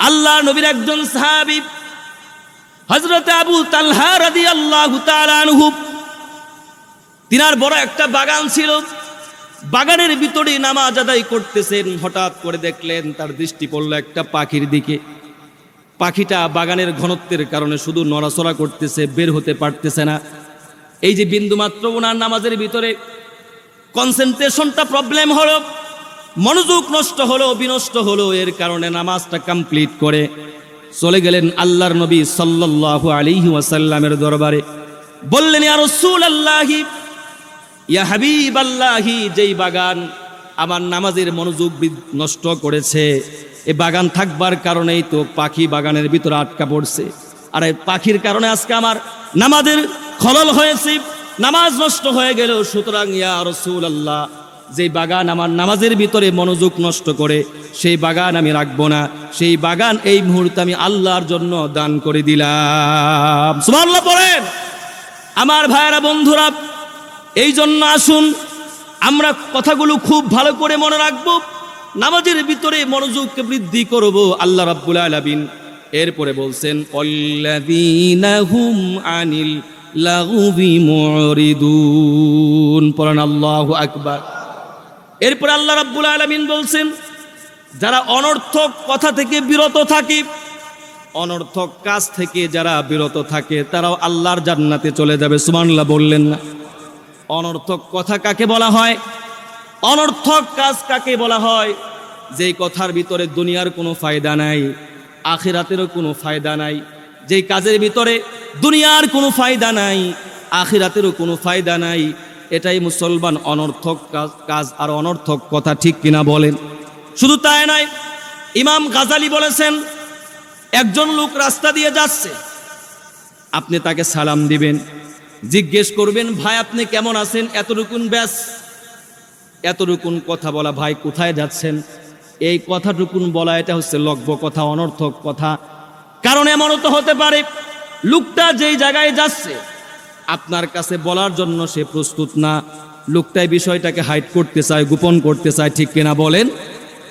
আল্লাহ নবীর একজন সাহাবী হযরত আবু তালহা রাদিয়াল্লাহু তাআলা আনহু, তিনার বড় একটা বাগান ছিল। বাগানের ভিতরে নামাজ আদায় করতেছেন, হঠাৎ করে দেখলেন তার দৃষ্টি পড়ল একটা পাখির দিকে। পাখিটা বাগানের ঘনত্বের কারণে শুধু নড়াচড়া করতেছে, বের হতে পারতেছে না। এই যে বিন্দুমাত্র ওনার নামাজের ভিতরে কনসেন্ট্রেশনটা প্রবলেম হলো, মনোযোগ নষ্ট হলো, বিনষ্ট হলো। এর কারণে নামাজটা কমপ্লিট করে চলে গেলেন আল্লাহর নবী সাল্লাল্লাহু আলাইহি ওয়াসাল্লামের দরবারে। বললেন, ইয়া রাসূলুল্লাহি, ইয়া হাবিবাল্লাহি, যেই বাগান আমার নামাজের মনোযোগ নষ্ট করেছে, এই বাগান থাকবার কারণেই তো পাখি বাগানের ভিতরে আটকা পড়ছে। আর এই পাখির কারণে আজকে আমার নামাজের খলল হয়েছে, নামাজ নষ্ট হয়ে গেল। সুতরাং ইয়া রাসূলুল্লাহ, যেই বাগান আমার নামাজের ভিতরে মনোযোগ নষ্ট করে, সেই বাগান আমি রাখবো না। সেই বাগান এই মুহূর্তে আমি আল্লাহর জন্য দান করে দিলাম। সুবহানাল্লাহ পড়েন। আমার ভাইয়েরা, বন্ধুরা, এই জন্য আসুন আমরা কথাগুলো খুব ভালো করে মনে রাখবো, নামাজের ভিতরে মনোযোগকে বৃদ্ধি করব। আল্লাহ রাব্বুল আলামিন এরপরে বলছেন, আল্লাযীনা হুম আনিল লাগুবি মুরিদুন। পড়েন আল্লাহু আকবার। এরপর আল্লাহ রাব্বুল আলামিন বলছেন, যারা অনর্থক কথা থেকে বিরত থাকে, অনর্থক কাজ থেকে যারা বিরত থাকে তারাও আল্লাহর জান্নাতে চলে যাবে। সুবহানাল্লাহ বললেন না? অনর্থক কথা কাকে বলা হয়? অনর্থক কাজ কাকে বলা হয়? যেই কথার ভিতরে দুনিয়ার কোনো ফায়দা নাই, আখিরাতেরও কোনো ফায়দা নাই। যেই কাজের ভিতরে দুনিয়ার কোনো ফায়দা নাই, আখিরাতেরও কোনো ফায়দা নাই, এটাই মুসলমান অনর্থক কাজ আর অনর্থক কথা, ঠিক কিনা বলেন? শুধু তাই নয়, ইমাম গাজালি বলেছেন, একজন লোক রাস্তা দিয়ে যাচ্ছে, আপনি তাকে সালাম দিবেন, জিজ্ঞেস করবেন, ভাই আপনি কেমন আছেন, এতটুকুন ব্যাস। এতটুকুন কথা বলা, ভাই কোথায় যাচ্ছেন, এই কথাটুকুন বলা, এটা হচ্ছে লগ্ব কথা, অনর্থক কথা। কারণ এমনও তো হতে পারে লোকটা যেই জায়গায় যাচ্ছে আপনার কাছে বলার জন্য সে প্রস্তুত না, লোকটাই বিষয়টাকে হাইড করতে চায়, গোপন করতে চায়, ঠিক কিনা বলেন?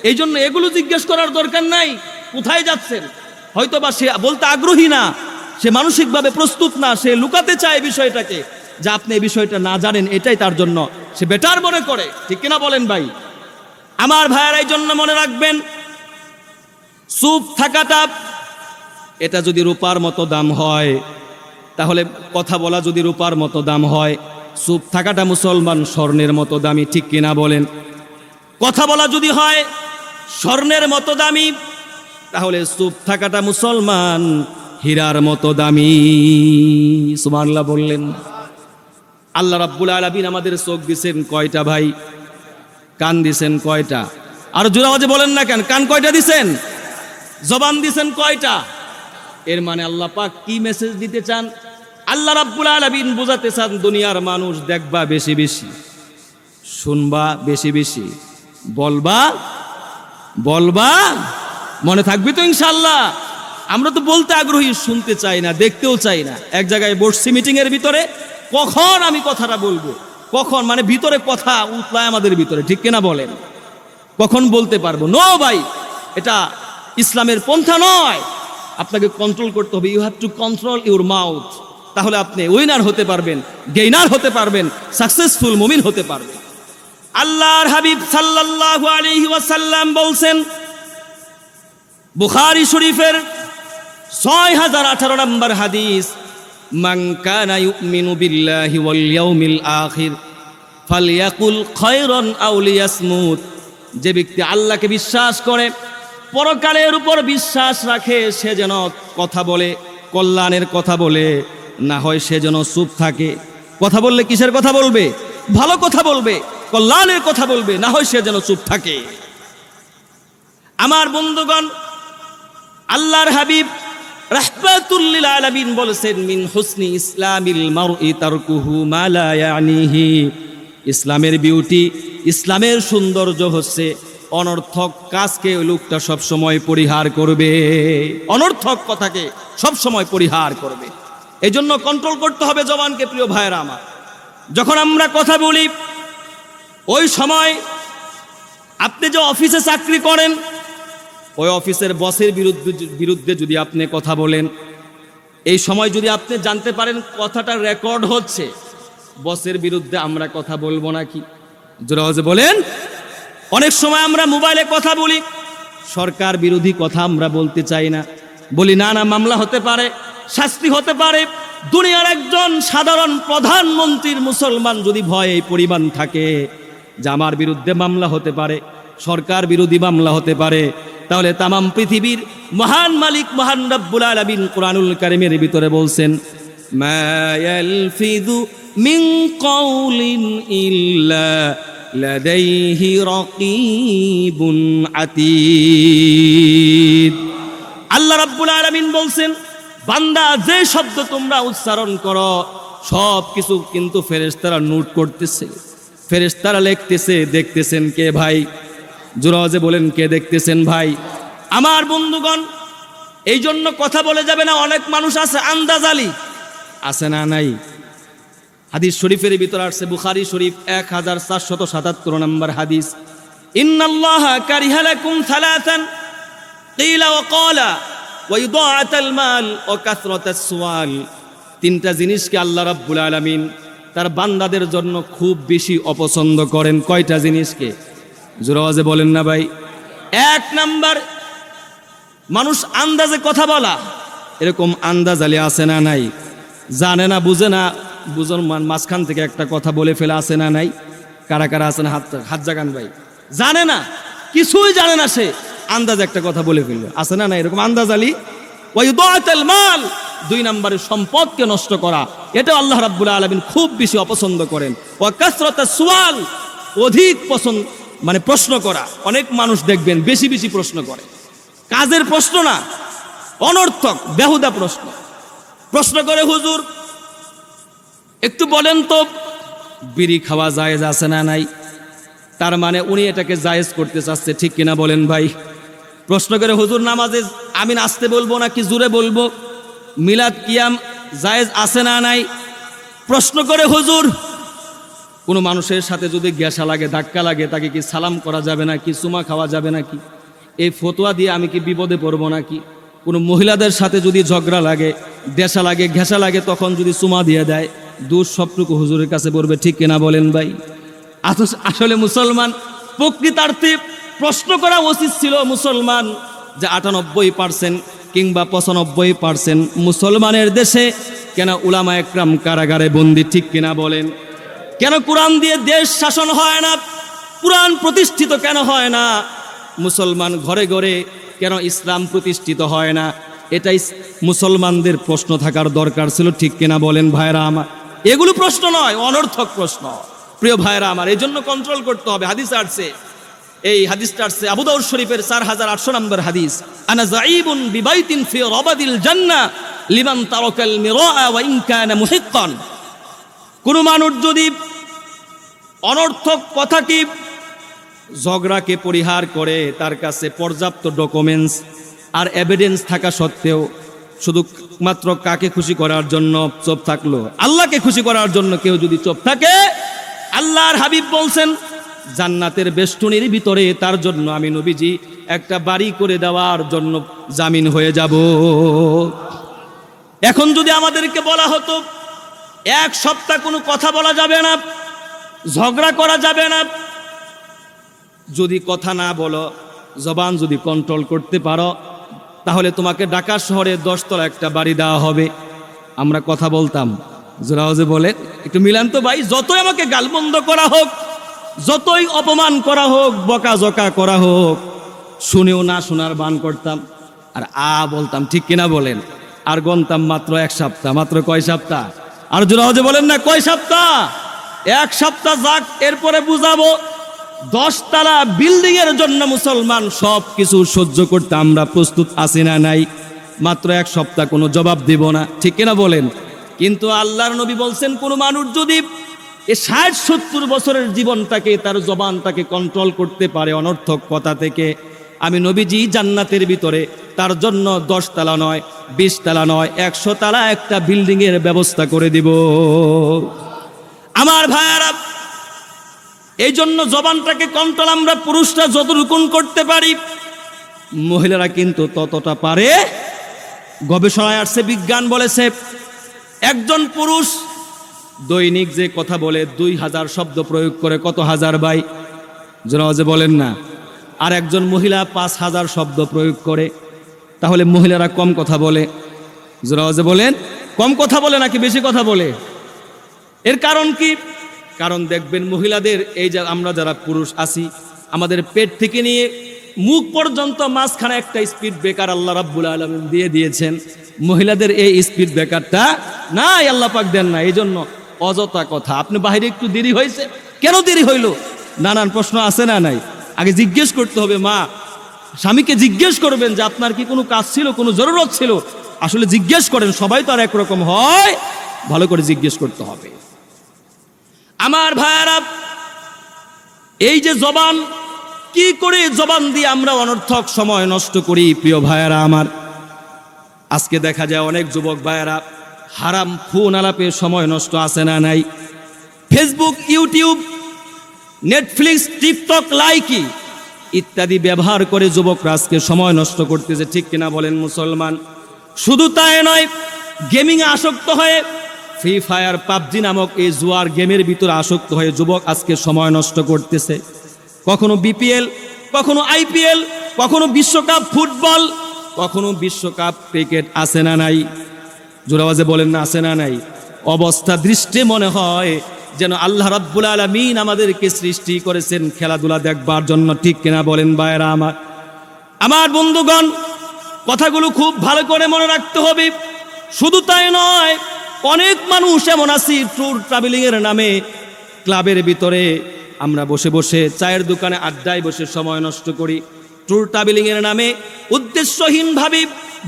এই জন্য এগুলো জিজ্ঞেস করার দরকার নাই। কোথায় যাচ্ছেন, হয়তো বা সে বলতে আগ্রহী না, সে মানসিকভাবে প্রস্তুত না, সে লুকাতে চায় বিষয়টাকে, যে আপনি এই বিষয়টা না জানেন, এটাই তার জন্য সে বেটার মনে করে, ঠিক কিনা বলেন ভাই? আমার ভাইয়ার, এই জন্য মনে রাখবেন, চুপ থাকাটা, এটা যদি রূপার মতো দাম হয়, তাহলে কথা বলা যদি রূপার মতো দাম হয়, চুপ থাকাটা মুসলমান স্বর্ণের মতো দামি, ঠিক কিনা বলেন? কথা বলা যদি হয় স্বর্ণের মতো দামি, তাহলে চুপ থাকাটা মুসলমান হীরার মতো দামি। সুবহানাল্লাহ বললেন? আল্লাহ রাব্বুল আলামিন আমাদের চোখ দিছেন কয়টা ভাই? কান দিছেন কয়টা? আর জোরে আওয়াজে বলেন না কেন, কান কয়টা দিছেন? জবান দিছেন কয়টা? এর মানে আল্লাহ পাক কি মেসেজ দিতে চান? আল্লাহ রাব্বুল আলামিন বোঝাতে চান, দুনিয়ার মানুষ দেখবা বেশি বেশি, শুনবা বেশি বেশি, বলবা বলবা, মনে থাকবি তো ইনশাআল্লাহ? আমরা তো বলতে আগ্রহী, শুনতে চাই না, দেখতেও চাই না। এক জায়গায় বসছি মিটিং এর ভিতরে, কখন আমি কথাটা বলবো, কখন, মানে ভিতরে কথা উতলায় আমাদের ভিতরে, ঠিক কিনা বলেন? কখন বলতে পারবো? নো ভাই, এটা ইসলামের পন্থা নয়। আপনাকে কন্ট্রোল করতে হবে। You have to control your mouth. তাহলে আপনি উইনার হতে পারবেন, গেইনার হতে পারবেন, সাকসেসফুল মুমিন হতে পারবেন। আল্লাহর হাবিব সাল্লাল্লাহু আলাইহি ওয়াসাল্লাম বলছেন, বুখারী শরীফের 6018 নম্বর হাদিস, মান কানা ইউমিনু বিল্লাহি ওয়াল ইয়াউমিল আখির ফালইয়াকুল খায়রান আও লিয়াসমুত। যে ব্যক্তি আল্লাহকে বিশ্বাস করে, পরকালের উপর বিশ্বাস রাখে, সে যেন কথা বলে, কল্যাণের কথা বলে, না হয় সে যেন চুপ থাকে। কথা বললে কিসের কথা বলবে? ভালো কথা বলবে, কল্যাণের কথা বলবে, না হয় সে যেন চুপ থাকে। আমার বন্ধুগণ, আল্লাহর হাবিব রাহমাতুল লিল আলামিন বলেছেন, মিন হুসনি ইসলামিল মারই তারকুহু মা লা ইয়ানিহি। ইসলামের বিউটি, ইসলামের সৌন্দর্য হচ্ছে অনর্থক কাজকে ওই লোকটা সবসময় পরিহার করবে, অনর্থক কথাকে সবসময় পরিহার করবে। এই জন্য কন্ট্রোল করতে হবে জবানকে। প্রিয় ভাইয়েরা আমার, যখন আমরা কথা বলি, ওই সময় আপনি যে অফিসে চাকরি করেন, ওই অফিসের বসের বিরুদ্ধে যদি আপনি কথা বলেন, এই সময় যদি আপনি জানতে পারেন কথাটা রেকর্ড হচ্ছে, বসের বিরুদ্ধে আমরা কথা বলবো নাকি? জোরে বলেন। অনেক সময় আমরা মোবাইলে কথা বলি, সরকার বিরোধী কথা আমরা বলতে চাই না, বলি না না মামলা হতে পারে, শাস্তি হতে পারে। দুনিয়ার একজন সাধারণ প্রধানমন্ত্রীর মুসলমান যদি ভয় এই পরিমাণ থাকে যে আমার বিরুদ্ধে মামলা হতে পারে, সরকার বিরোধী মামলা হতে পারে, তাহলে তামাম পৃথিবীর মহান মালিক মহান রব্বুল আলামিন কুরআনুল কারীমের ভিতরে বলছেন, মা ইয়ালফিযু মিন কাউলিন ইল্লা লাদাইহি রাকীবুন আতীদ। আল্লাহ রাব্বুল আলামিন বলছেন, বান্দা যে শব্দ তোমরা উচ্চারণ করো সব কিছু কিন্তু ফেরেশতারা নোট করতেছে, ফেরেশতারা লিখতেছে। দেখতেছেন কে ভাই? জোরে বলেন, কে দেখতেছেন ভাই? আমার বন্ধুগণ, এই জন্য কথা বলে যাবে না। অনেক মানুষ আছে আন্দাজালি, আছে না নাই? হাদিস শরীফের ভিতর আসছে, বুখারী শরীফ 1477 নম্বর হাদিস, ইন্নাল্লাহা কারিহা লাকুম সালাসান কিলা ওয়া ক্বালা ওয়া ইদাআতাল মাল ওয়া কাসরাতাস সুআল। তিনটা জিনিসকে আল্লাহ রাব্বুল আলামিন তার বান্দাদের জন্য খুব বেশি অপছন্দ করেন। কয়টা জিনিসকে? জোরে বলেন না ভাই। 1 নাম্বার, মানুষ আন্দাজে কথা বলা, এরকম আন্দাজ আলী আছে না নাই? জানে না বুঝে না, বুঝন মাঝখান থেকে একটা কথা বলে ফেলে আছে না নাই? কারা কারা আছেন হাত জাগান ভাই। জানে না, কিছুই জানে না, সে আন্দাজ একটা কথা বলে ফেললো, আছে না নাই এরকম আন্দাজ আলী? ওয়াইদাআতুল মাল, 2 নম্বরে সম্পদকে নষ্ট করা, এটা আল্লাহ রাব্বুল আলামিন খুব বেশি অপছন্দ করেন। ওয়া কাসরাতাস সুআল, অধিক পছন্দ মানে প্রশ্ন করা। অনেক মানুষ দেখবেন বেশি বেশি প্রশ্ন করে, কাজের প্রশ্ন না, অনর্থক বেহুদা প্রশ্ন। প্রশ্ন করে, হুজুর একটু বলেন তো বিড়ি খাওয়া জায়েজ আছে না নাই? তার মানে উনি এটাকে জায়েজ করতে চাচ্ছে, ঠিক কিনা বলেন ভাই? প্রশ্ন করে, হুজুর নামাজে আমি নাচতে বলবো নাকি জোরে বলবো? মিলাদ কিয়াম জায়েজ আছে না নাই? প্রশ্ন করে, হুজুর কোনো মানুষের সাথে যদি গ্যাসা লাগে, ধাক্কা লাগে, তাকে কি সালাম করা যাবে নাকি, চুমা খাওয়া যাবে নাকি? এই ফতোয়া দিয়ে আমি কি বিপদে পড়বো নাকি? কোনো মহিলাদের সাথে যদি ঝগড়া লাগে, দেশা লাগে, ঘেঁষা লাগে, তখন যদি চুমা দিয়ে দেয়, দোষ সবটুকু হুজুরের কাছে পড়বে, ঠিক কিনা বলেন ভাই? আসলে মুসলমান প্রকৃতার্থে প্রশ্ন করা উচিত ছিল মুসলমান, যে 98% কিংবা 95% মুসলমানের দেশে কেন উলামা একরাম কারাগারে বন্দী, ঠিক কিনা বলেন? কেন কোরআন দিয়ে দেশ শাসন হয় না? কোরআন প্রতিষ্ঠিত কেন হয় না? মুসলমান ঘরে ঘরে কেন ইসলাম প্রতিষ্ঠিত হয় না? এটাই মুসলমানদের প্রশ্ন থাকার দরকার ছিল, ঠিক কিনা বলেন ভাইরা আমার? এগুলো প্রশ্ন নয়, অনর্থক প্রশ্ন, প্রিয় ভাইরা আমার। এই জন্য কন্ট্রোল করতে হবে। হাদিস আসছে, এই হাদিসটা আসছে আবু দাউদ শরীফের 4800 নম্বর হাদিস, আনা যাইবুন বিবাইতিন ফি রাবাদিল জান্নাহ লিমান তারাকাল মিরাআ ওয়া ইন কানা মুহিক্কান। কোন মানুষ যদি অনর্থক কথা কি ঝগড়াকে পরিহার করে, তার কাছে পর্যাপ্ত ডকুমেন্টস আর এভিডেন্স থাকা সত্ত্বেও শুধু মাত্র কাকে খুশি করার জন্য চুপ থাকলো, আল্লাহকে খুশি করার জন্য কেউ যদি চুপ থাকে, আল্লাহর হাবিব বলছেন জান্নাতের বেষ্টনীর ভিতরে তার জন্য আমি নবীজি একটা বাড়ি করে দেওয়ার জন্য জামিন হয়ে যাব। এখন যদি আমাদেরকে বলা হতো 1 সপ্তাহ কোনো কথা বলা যাবে না, ঝগড়া করা যাবে না, যদি কথা না বলো, জবান যদি কন্ট্রোল করতে পারো, তাহলে তোমাকে ঢাকা শহরে 10 তলা একটা বাড়ি দেওয়া হবে, আমরা কথা বলতাম। জোরাওজে বলে একটু মিলান তো ভাই। যতই আমাকে গালমন্দ করা হোক, যতই অপমান করা হোক, বকাঝকা করা হোক, শুনেও না শোনার বান করতাম আর বলতাম, ঠিক কিনা বলেন? আর গনতাম মাত্র 1 সপ্তাহ। মাত্র কয় সপ্তাহ? আর জোরাওজে বলেন না কয় সপ্তাহ? 1 সপ্তাহ যাক, এরপরে বুঝাবো 10 তলা বিল্ডিং এর জন্য মুসলমান সব কিছু সহ্য করতে আমরা প্রস্তুত আছি না নাই? মাত্র 1 সপ্তাহ কোনো জবাব দিব না, ঠিক কিনা বলেন? কিন্তু আল্লাহর নবী বলছেন, কোন মানুষ যদি 60-70 বছরের জীবনটাকে, তার জবানটাকে কন্ট্রোল করতে পারে অনর্থক কথা থেকে, আমি নবীজি জান্নাতের ভিতরে তার জন্য 10 তলা নয়, 20 তলা নয়, 100 তলা একটা বিল্ডিং এর ব্যবস্থা করে দিব। আমার ভাইয়ারা, এই জন্য জবানটাকে কন্ট্রোল আমরা পুরুষরা যতটুকু করতে পারি, মহিলারা কিন্তু ততটা পারে। গবেষণায় আসছে, বিজ্ঞান বলেছে, একজন পুরুষ দৈনিক যে কথা বলে 2000 শব্দ প্রয়োগ করে, কত হাজার ভাই? জোরাওজে বলেন না। আর একজন মহিলা 5000 শব্দ প্রয়োগ করে, তাহলে মহিলারা কম কথা বলে। জোরাওজে বলেন, কম কথা বলে নাকি বেশি কথা বলে? এর কারণ কি? কারণ দেখবেন মহিলাদের, এই যে আমরা যারা পুরুষ আছি, আমাদের পেট থেকে নিয়ে মুখ পর্যন্ত মাঝখানে একটা স্পিড ব্রেকার আল্লাহ রাব্বুল আলামিন দিয়ে দিয়েছেন। মহিলাদের এই স্পিড ব্রেকারটা নাই, আল্লাহ পাক দেন না। এই জন্য অযথা কথা। আপনি বাইরে একটু দেরি হয়েছে, কেন দেরি হইল? নানান প্রশ্ন আছে না নাই? আগে জিজ্ঞেস করতে হবে। মা স্বামীকে জিজ্ঞেস করবেন যে আপনার কি কোনো কাজ ছিল, কোনো জরুরত ছিল? আসলে জিজ্ঞেস করেন, সবাই তো আর একরকম হয়, ভালো করে জিজ্ঞেস করতে হবে। আমার ভাইয়ারা, এই যে জবান, কি করে জবান দিয়ে আমরা অনর্থক সময় নষ্ট করি, প্রিয় ভাইয়ারা আমার। আজকে দেখা যায় অনেক যুবক ভাইয়ারা হারাম ফোন আলাপে সময় নষ্ট আছে না নাই? Facebook, YouTube, Netflix, TikTok, Likee ইত্যাদি ব্যবহার করে যুবকরা আজকে সময় নষ্ট করতেছে, ঠিক কিনা বলেন মুসলমান? শুধু তাই নয়, গেমিংয়ে আসক্ত হয়ে ফ্রি ফায়ার, পাবজি নামক এই জুয়ার গেমের ভিতরে আসক্ত হয়ে যুবক আজকে সময় নষ্ট করতেছে। কখনো বিপিএল, কখনো আইপিএল, কখনো বিশ্বকাপ ফুটবল, কখনো বিশ্বকাপ ক্রিকেট আছে না নাই? জোরে আওয়াজে বলেন না আছে না নাই? অবস্থা দৃষ্টি মনে হয় যেন আল্লাহ রাব্বুল আলামিন আমাদেরকে সৃষ্টি করেছেন খেলাধুলা দেখবার জন্য, ঠিক কিনা বলেন ভাইরা আমার? আমার বন্ধুগণ, কথাগুলো খুব ভালো করে মনে রাখতে হবে। শুধু তাই নয়, অনেক মানুষ এমন আছি ট্যুর ট্রাভেলিং এর নামে ক্লাবের ভিতরে আমরা বসে বসে চায়ের দোকানে আড্ডায় বসে সময় নষ্ট করি। ট্যুর ট্রাভেলিং এর নামে উদ্দেশ্যহীনভাবে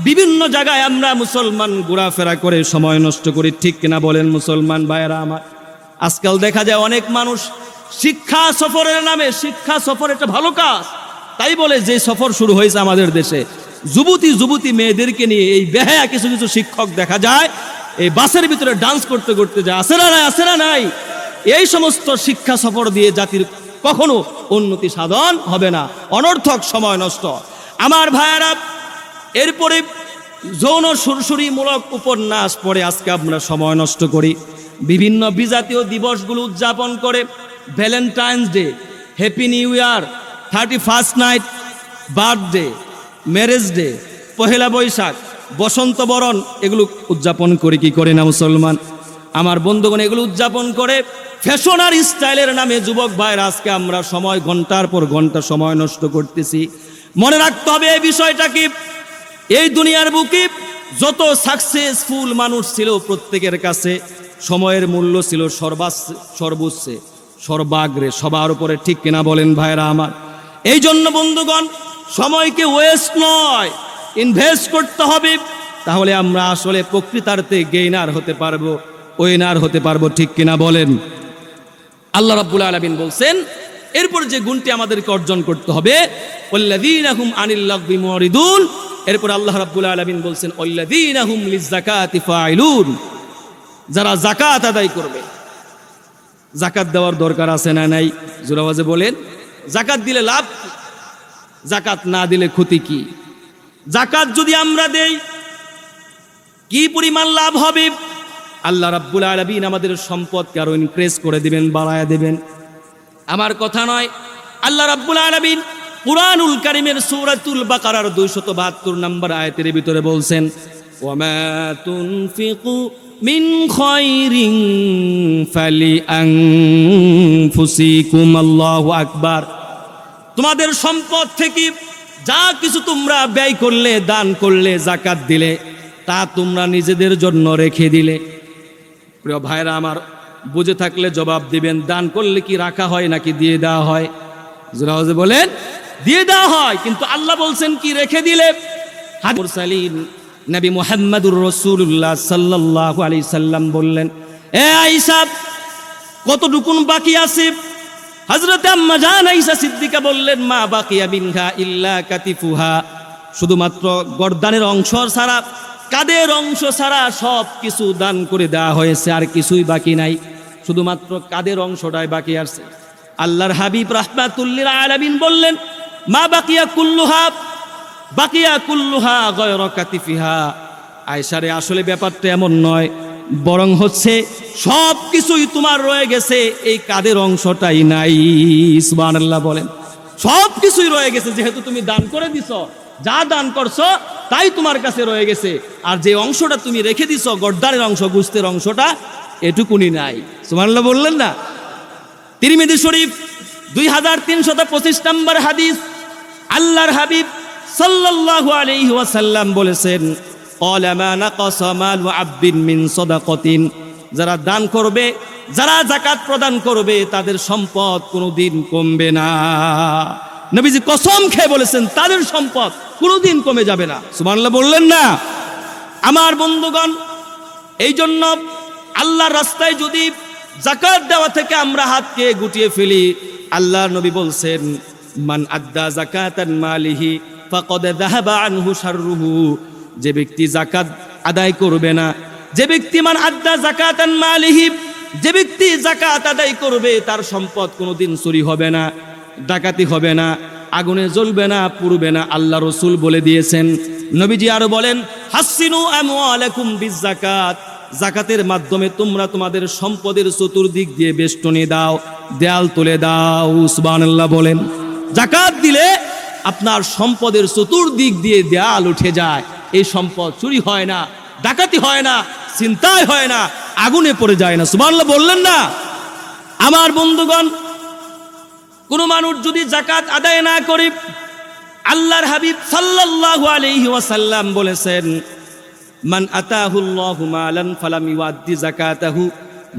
বিভিন্ন জায়গায় আমরা মুসলমান ঘোরাফেরা করে সময় নষ্ট করি, ঠিক কিনা বলেন মুসলমান ভাইয়েরা আমার? আজকাল দেখা যায় অনেক মানুষ শিক্ষা সফরের নামে, শিক্ষা সফর একটা ভালো কাজ তাই বলে যে সফর শুরু হয়েছে আমাদের দেশে, যুবতী মেয়েদেরকে নিয়ে এই বেহায়া কিছু কিছু শিক্ষক দেখা যায় এই বাসের ভিতরে ডান্স করতে করতে যায়। আসে না নাই? এই সমস্ত শিক্ষা সফর দিয়ে জাতির কখনো উন্নতি সাধন হবে না, অনর্থক সময় নষ্ট। আমার ভাইয়ারা, এরপরে যৌন সুরসুরিমূলক উপন্যাস পড়ে আজকে আমরা সময় নষ্ট করি। বিভিন্ন বিজাতীয় দিবসগুলো উদযাপন করে, Valentine's day, happy new year, 31st night, birthday, marriage day, Pohela Boishakh, বসন্ত বরণ, এগুলো উদযাপন করি কি করে না মুসলমান? আমার বন্ধুগণ, এগুলো উদযাপন করে ফ্যাশন আর স্টাইলের নামে যুবক ভাইরা আজকে আমরা সময় ঘন্টার পর ঘন্টা সময় নষ্ট করতেছি। মনে রাখতে হবে এই বিষয়টা কি, এই দুনিয়ার বুকে যত সাকসেসফুল মানুষ ছিল প্রত্যেকের কাছে সময়ের মূল্য ছিল সর্বোচ্চে, সর্বাগ্রে, সবার উপরে, ঠিক কিনা বলেন ভাইরা আমার? এই জন্য বন্ধুগণ, সময়কে ওয়েস্ট নয়, ইনভেস্ট করতে হবে, তাহলে আমরা আসলে প্রকৃতার্থে গেইনার হতে পারবো, উইনার হতে পারবো, ঠিক কিনা বলেন? আল্লাহ রাব্বুল আলামিন বলছেন এরপর যে গুণটি আমাদেরকে অর্জন করতে হবে, ওয়াল্লাযীনা হুম আনিল লাগবি মুরিদুন। এরপর আল্লাহ রাব্বুল আলামিন বলছেন ওয়াল্লাযীনা হুম লিয-যাকাতি ফাইলুন, যারা যাকাত আদায় করবে। যাকাত দেওয়ার দরকার আছে না নাই? জোরে আওয়াজে বলেন। যাকাত দিলে লাভ কি? যাকাত না দিলে ক্ষতি কি? যাকাত যদি আমরা দেই কি পরিমাণ লাভ হবে? আল্লাহ রাব্বুল আলামিন আমাদের সম্পদকে আরো ইনক্রিজ করে দিবেন, বাড়ায়া দিবেন। আমার কথা নয়, আল্লাহ রাব্বুল আলামিন কুরআনুল কারীমের সূরাতুল বাকারার 272 নম্বর আয়াতের ভিতরে বলছেন, ওয়ামা তুনফিকু মিন খায়রিন ফালিআনফুসিকুম, আল্লাহু আকবার। তোমাদের সম্পদ থেকে যা কিছু তোমরা ব্যয় করলে, দান করলে, যাকাত দিলে, তা তোমরা নিজেদের জন্য রেখে দিলে। প্রিয় ভাইরা আমার, বুঝে থাকলে জবাব দিবেন, দান করলে কি রাখা হয় নাকি দিয়ে দেওয়া হয়? জোরে আওয়াজে বলেন। দিয়ে দেওয়া হয়, কিন্তু আল্লাহ বলছেন কি রেখে দিলে। মুরসালিন নবী মুহাম্মদুর রাসূলুল্লাহ সাল্লাল্লাহু আলাইহি সাল্লাম বললেন, এ আয়েশা, কতটুকুন বাকি আছে? হযরত আম্মা জান আয়েশা সিদ্দিকা বললেন, মা বাকিয়া মিনহা ইল্লা কাতিফুহা, শুধুমাত্র গর্দানের অংশ ছাড়া, কাদের অংশ ছাড়া সব কিছু দান করে দেওয়া হয়েছে, আর কিছুই বাকি নাই, শুধুমাত্র কাদের অংশটাই বাকি আছে। আল্লাহর হাবিব রাহমাতুল্লিল আলামিন বললেন, মা বাকিয়া কুল্লুহা গায়রা কাতিফিহা। আয়েশারে, আসলে ব্যাপারটা এমন নয়, বরং হচ্ছে সব কিছুই তোমার রয়ে গেছে, এই কাদের অংশটাই নাই। সুবহানাল্লাহ বলেন। সব কিছুই রয়ে গেছে, যেহেতু তুমি দান করে দিছো, যা দান করছো তাই তোমার কাছে রয়ে গেছে, আর যে অংশটা তুমি রেখে দিছো, গর্দানের অংশ, গুস্তের অংশটা, এটুকুনি নাই। সুবহানাল্লাহ বললেন না? তিরমিজি শরীফ 2325 নম্বর হাদিস, আল্লাহর হাবিব সাল্লাল্লাহু আলাইহি ওয়াসাল্লাম বলেছেন, ক্বালা মা নাকাসা মালু আবদিন মিন সাদাকাতিন, যারা দান করবে, যারা যাকাত প্রদান করবে, তাদের সম্পদ কোনোদিন কমবে না। নবীজি কসম খেয়ে বলেছেন, তাদের সম্পদ কোনোদিন কমে যাবে না। সুবহানাল্লাহ বললেন না? আমার বন্ধুগণ, এই জন্য আল্লাহর রাস্তায় যদি যাকাত দেওয়া থেকে আমরা হাতকে গুটিয়ে ফেলি, আল্লাহর নবী বলছেন, মান আদ্দা যাকাতান মালিহি ফাকাদ যাহাবা আনহু শাররুহু, যে ব্যক্তি যাকাত আদায় করবে না, যে ব্যক্তি মান আদ্দা যাকাতান মালিহি, যে ব্যক্তি যাকাত আদায় করবে, তার সম্পদ কোনোদিন চুরি হবে না, ডাকাতি হবে না, আগুনে জ্বলবে না, পুড়বে না, আল্লাহ রাসূল বলে দিয়েছেন। নবীজি আরো বলেন, হাসিনু আমওয়ালাকুম বিযাকাত, যাকাতের মাধ্যমে তোমরা তোমাদের সম্পদের চতুর্দিক দিয়ে বেষ্টনী দাও, দেয়াল তুলে দাও। সুবহানাল্লাহ বলেন। যাকাত দিলে আপনার সম্পদের চতুর্দিক দিয়ে দেয়াল উঠে যায়। এই সম্পদ চুরি হয় না, ডাকাতি হয় না, ছিনতাই হয় না, আগুনে পড়ে যায় না। সুবহানাল্লাহ বললেন না? আমার বন্ধুগণ, কোন মানুষ যদি যাকাত আদায় না করে, আল্লাহর হাবিব সাল্লাল্লাহু আলাইহি ওয়াসাল্লাম বলেছেন, মান আতাহুল্লাহু মালান ফালাম ইউআদ্দি যাকাতাহু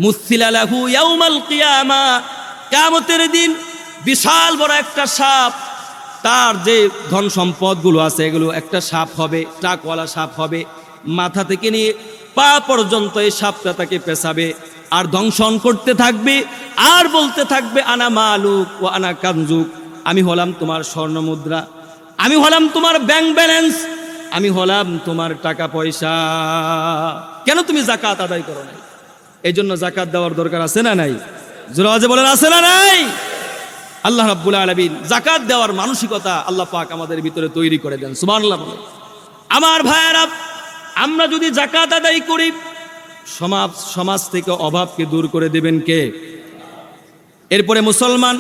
মুসিলা লাহু ইয়াউমাল কিয়ামা। কিয়ামতের দিন বিশাল বড় একটা সাপ, তার যে ধন সম্পদগুলো আছে এগুলো একটা সাপ হবে, ট্রাকওয়ালা সাপ হবে, মাথা থেকে নিয়ে পা পর্যন্ত এই সাপটা তাকে পেছাবে আর দংশন করতে থাকবে আর বলতে থাকবে, আনা মালুক ও আনা কানজুক, আমি হলাম তোমার স্বর্ণ মুদ্রা, আমি হলাম তোমার ব্যাংক ব্যালেন্স, আমি হলাম তোমার টাকা পয়সা। কেন তুমি যাকাত আদায় করো নাই? এই জন্য যাকাত দেওয়ার দরকার আছে না নাই? জোরে বলেন, আছে না নাই? আল্লাহ রাব্বুল আলামিন যাকাত দেওয়ার মানসিকতা আল্লাহ পাক আমাদের ভিতরে তৈরি করে দেন। সুবহানাল্লাহ বলেন। আমার ভাইয়েরা, আমরা যদি যাকাত আদায় করি, সমাজ থেকে অভাবকে দূর করে দেবেন কে? এরপরে মুসলমান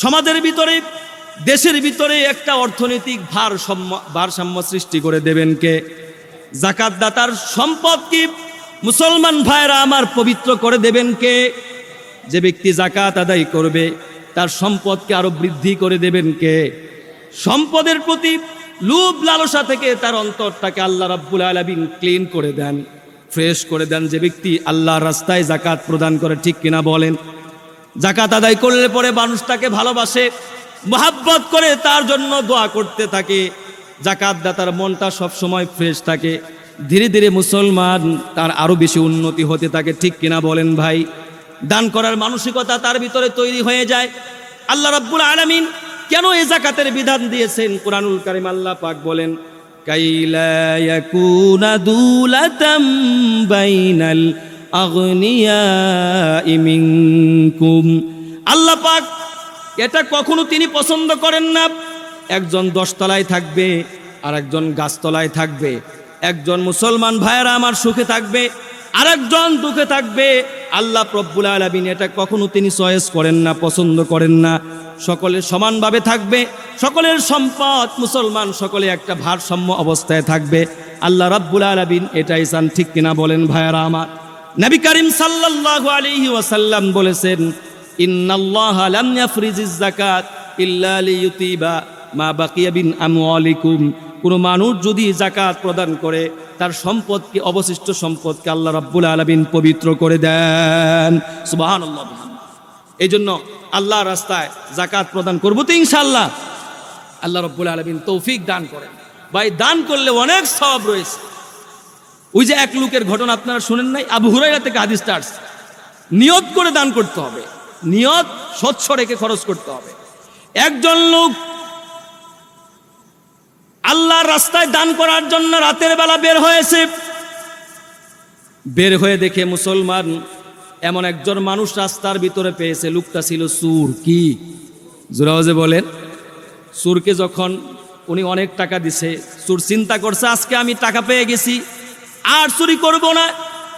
সমাজের ভিতরে, দেশের ভিতরে একটা অর্থনৈতিক ভারসাম্য সৃষ্টি করে দেবেন কে? যাকাত দাতার সম্পদ কি মুসলমান ভাইরা আমার পবিত্র করে দেবেন কে? যে ব্যক্তি যাকাত আদায় করবে তার সম্পদকে আরো বৃদ্ধি করে দেবেন কে? সম্পদের প্রতি লোভ লালসা থেকে তার অন্তরটাকে আল্লাহ রাব্বুল আলামিন ক্লিন করে দেন, ফ্রেশ করে দেন। যে ব্যক্তি আল্লাহর রাস্তায় যাকাত প্রদান করে, ঠিক কিনা বলেন? যাকাত আদায় করলে পরে মানুষ তাকে ভালোবাসে, মহাব্বত করে, তার জন্য দোয়া করতে থাকে। যাকাত দাতার মনটা সব সময় ফ্রেশ থাকে। ধীরে ধীরে মুসলমান তার আরো বেশি উন্নতি হতে থাকে, ঠিক কিনা বলেন ভাই? দান করার মানসিকতা তার ভিতরে তৈরি হয়ে যায়। আল্লাহ রাব্বুল আলামিন কেন এই যাকাতের বিধান দিয়েছেন? কুরআনুল কারীম আল্লাহ পাক বলেন, কাইলা ইয়াকুনা দুলাতাম বাইনাল আগনিয়াই মিনকুম। আল্লাহ পাক এটা কখনো তিনি পছন্দ করেন না। একজন 10 তলায় থাকবে আর একজন গাছতলায় থাকবে। একজন মুসলমান ভাইয়েরা আমার সুখে থাকবে আর একজন দুঃখে থাকবে। আল্লাহ রব্বুল আলামিন এটা কখনো তিনি চয়েস করেন না, পছন্দ করেন না। সকলে সমানভাবে থাকবে, সকলের সম্পদ মুসলমান সকলে একটা ভারসাম্য অবস্থায় থাকবে। আল্লাহ রাব্বুল আলামিন এটাই চান, ঠিক কিনা বলেন ভাইয়েরা আমার? নবী করিম সাল্লাল্লাহু আলাইহি ওয়াসাল্লাম বলেছেন, ইন্নাল্লাহা লাম ইয়াফরিজিজ যাকাত ইল্লা লিইউতিবা মা বাকিয়া বিন আমওয়ালিকুম। কোন মানুষ যদি যাকাত প্রদান করে তার সম্পদকে, অবশিষ্ট সম্পদকে আল্লাহ রাব্বুল আলামিন পবিত্র করে দেন। সুবহানাল্লাহ। এই জন্য আল্লাহর রাস্তায় যাকাত প্রদান করবো তো ইনশাআল্লাহ। আল্লাহ রাব্বুল আলামিন তৌফিক দান করেন। ভাই, দান করলে অনেক সওয়াব রয়েছে। ওই যে এক লোকের ঘটনা আপনারা শুনেন নাই? আবু হুরায়রা থেকে হাদিসটা আসছে। নিয়ত করে দান করতে হবে, নিয়ত স্বচ্ছ রেখে খরচ করতে হবে। একজন লোক আল্লাহর রাস্তায় দান করার জন্য রাতের বেলা বের হয়েছে। বের হয়ে দেখে মুসলমান এমন একজন মানুষ রাস্তার ভিতরে পেয়েছে। লোকটা ছিল চোর। কি জোরাওয়াজে বলেন? চোরকে যখন উনি অনেক টাকা দিছে, চোর চিন্তা করছে আজকে আমি টাকা পেয়ে গেছি, আর চুরি করব না,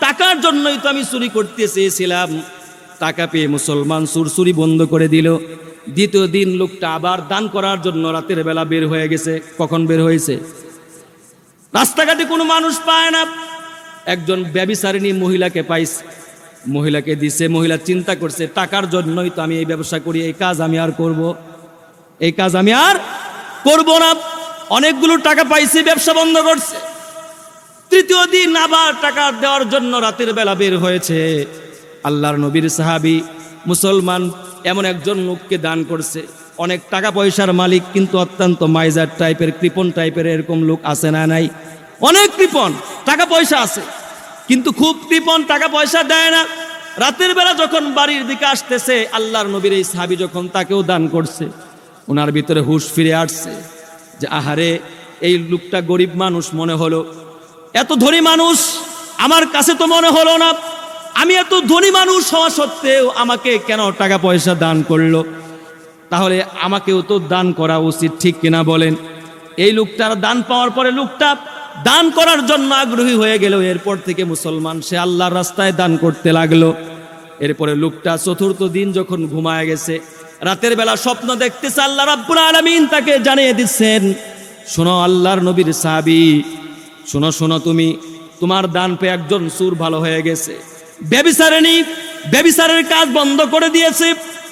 টাকার জন্যই তো আমি চুরি করতে চেয়েছিলাম। টাকা পেয়ে মুসলমান চুরি বন্ধ করে দিল। দ্বিতীয় দিন লোকটা আবার দান করার জন্য রাতের বেলা বের হয়ে গেছে। কখন বের হয়েছে? রাস্তাঘাটে কোনো মানুষ পায় না, একজন ব্যভিচারিণী মহিলাকে পাইছে, মহিলাকে দিছে। মহিলা চিন্তা করছে টাকার জন্যই তো আমি এই ব্যবসা করি, এই কাজ আমি আর করব, এই কাজ আমি আর করব না। অনেকগুলো টাকা পাইছে, ব্যবসা বন্ধ করছে। তৃতীয় দিন আবার টাকা দেওয়ার জন্য রাতের বেলা বের হয়েছে। আল্লাহর নবীর সাহাবী মুসলমান এমন একজন লোককে দান করছে। অনেক টাকা পয়সার মালিক, কিন্তু অত্যন্ত মাইজার টাইপের, কৃপণ টাইপের। এরকম লোক আছে না নাই? অনেক কৃপণ, টাকা পয়সা আছে কিন্তু খুব কৃপণ, টাকা পয়সা দেয় না। রাতের বেলা যখন বাড়ির দিকে আসতেছে, আল্লাহর নবীর এই সাহাবী যখন তাকেও দান করছে, ওনার ভিতরে হুঁশ ফিরে আসছে যে আহারে, এই লোকটা গরিব মানুষ মনে হলো, এত ধনী মানুষ আমার কাছে তো মনে হলো না। আমি এত ধনী মানুষ হওয়া সত্ত্বেও আমাকে কেন টাকা পয়সা দান করলো? তাহলে আমাকেও তো দান করা উচিত, ঠিক কিনা বলেন? এই লোকটার দান পাওয়ার পরে লোকটা দান করার জন্য আগ্রহী হয়ে গেল। এরপর থেকে মুসলমান সে আল্লাহর রাস্তায় দান করতে লাগলো। এরপরে লোকটা চতুর্থ দিন যখন ঘুমায় গেছে, রাতের বেলা স্বপ্ন দেখতেছে, আল্লাহ রাব্বুল আলামিন তাকে জানিয়ে দিচ্ছেন, শোনো আল্লাহর নবীর সাহাবী, শোনো শোনো, তুমি তোমার দান পেয়ে একজন সুর ভালো হয়ে গেছে, ব্যভিচারের কাজ বন্ধ করে দিয়েছে।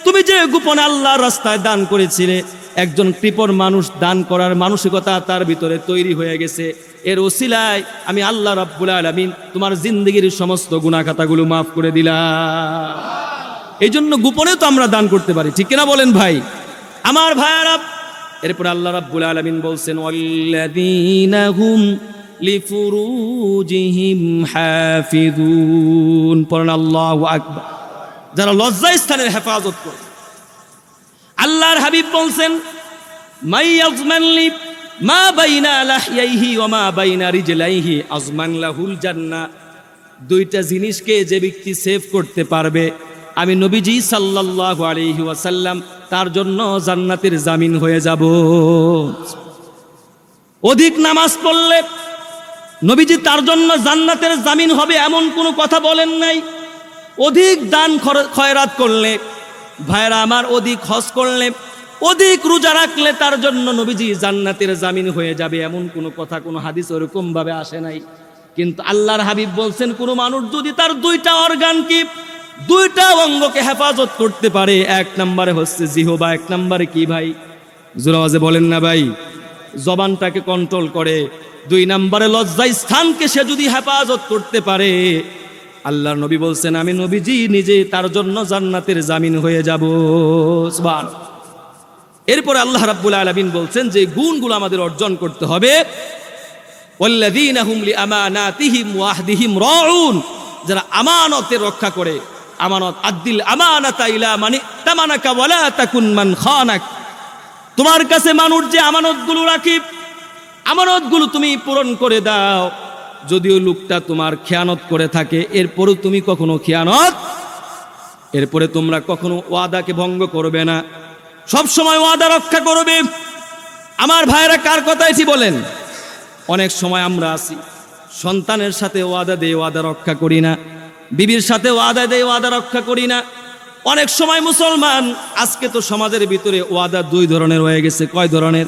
তুমি যে গোপনে আল্লাহর রাস্তায় দান করেছিলে, একজন কৃপণ মানুষ দান করার মানসিকতা তার ভিতরে তৈরি হয়ে গেছে। এর ওসিলায় আমি আল্লাহ রাব্বুল আলামিন তোমার জিন্দেগির সমস্ত গুনাহ খাতাগুলো মাফ করে দিলাম। এই জন্য গোপনে তো আমরা দান করতে পারি, ঠিক কিনা বলেন ভাই আমার ভাইয়ারা? এরপরে আল্লাহ রাব্বুল আলামিন বলছেন, ওয়াল্লাযীনা হুম লিফুরুজিহিম হাফিজুন। পড়েন আল্লাহু আকবার। যারা লজ্জা স্থানের হেফাজত করে। আল্লাহর হাবিব বলছেন, মাই আযমানলি মা বাইনা লাহইহি ওয়া মা বাইনা রিজলাইহি আযমান লাহুল জান্নাহ। দুইটা জিনিসকে যে ব্যক্তি সেভ করতে পারবে, আমি নবীজি সাল্লাল্লাহু আলাইহি ওয়াসাল্লাম তার জন্য জান্নাতের জামিন হয়ে যাব। অধিক নামাজ পড়লে নবীজি তার জন্য জান্নাতের জামিন হবে এমন কোনো কথা বলেন নাই। অধিক দান খয়রাত করলে, ভাইরা আমার, অধিক হজ করলে, অধিক রোজা রাখলে তার জন্য নবীজি জান্নাতের জামিন হয়ে যাবে এমন কোনো কথা, কোনো হাদিস ওরকম ভাবে আসে নাই। কিন্তু আল্লাহর হাবিব বলছেন, কোনো মানুষ যদি তার দুইটা অর্গানকে, দুইটা অঙ্গকে হেফাজত করতে পারে, এক নম্বরে হচ্ছে জিহবা, এক নম্বরে কি ভাই, জোরে আওয়াজে বলেন না ভাই, জবানটাকে কন্ট্রোল করে, দুই নম্বরে লজ্জা স্থানকে সে যদি হেফাজত করতে পারে, আল্লাহর নবী বলছেন, আমি নবীজি নিজে তার জন্য জান্নাতের জামিন হয়ে যাব। সুবহানাল্লাহ। এরপরে আল্লাহ রাব্বুল আলামিন বলছেন যে গুণগুলো আমাদের অর্জন করতে হবে। ওয়াল্লাযীনা হুম লিআমানাতিহিম ওয়া আহদিহিম রাউন। যারা আমানতের রক্ষা করে, আমানত, আদ্দিল আমানাতা ইলা মানি তামানাকা ওয়ালা তাকুন মান খানাক। তোমার কাছে মানুষ যে আমানতগুলো রাখে, আমানতগুলো তুমি পূরণ করে দাও। যদিও লোকটা তোমার খেয়ানত করে থাকে, এরপরও তুমি কখনো খেয়ানত, এরপরে তোমরা কখনো ওয়াদাকে ভঙ্গ করবে না, সব সময় ওয়াদা রক্ষা করবে। আমার ভাইরা, কার কথা এটি বলেন? অনেক সময় আমরা আছি, সন্তানের সাথে ওয়াদা দেই, ওয়াদা রক্ষা করি না, বিবির সাথে ওয়াদা দেই, ওয়াদা রক্ষা করি না। অনেক সময় মুসলমান, আজকে তো সমাজের ভিতরে ওয়াদা দুই ধরনের হয়ে গেছে। কয় ধরনের?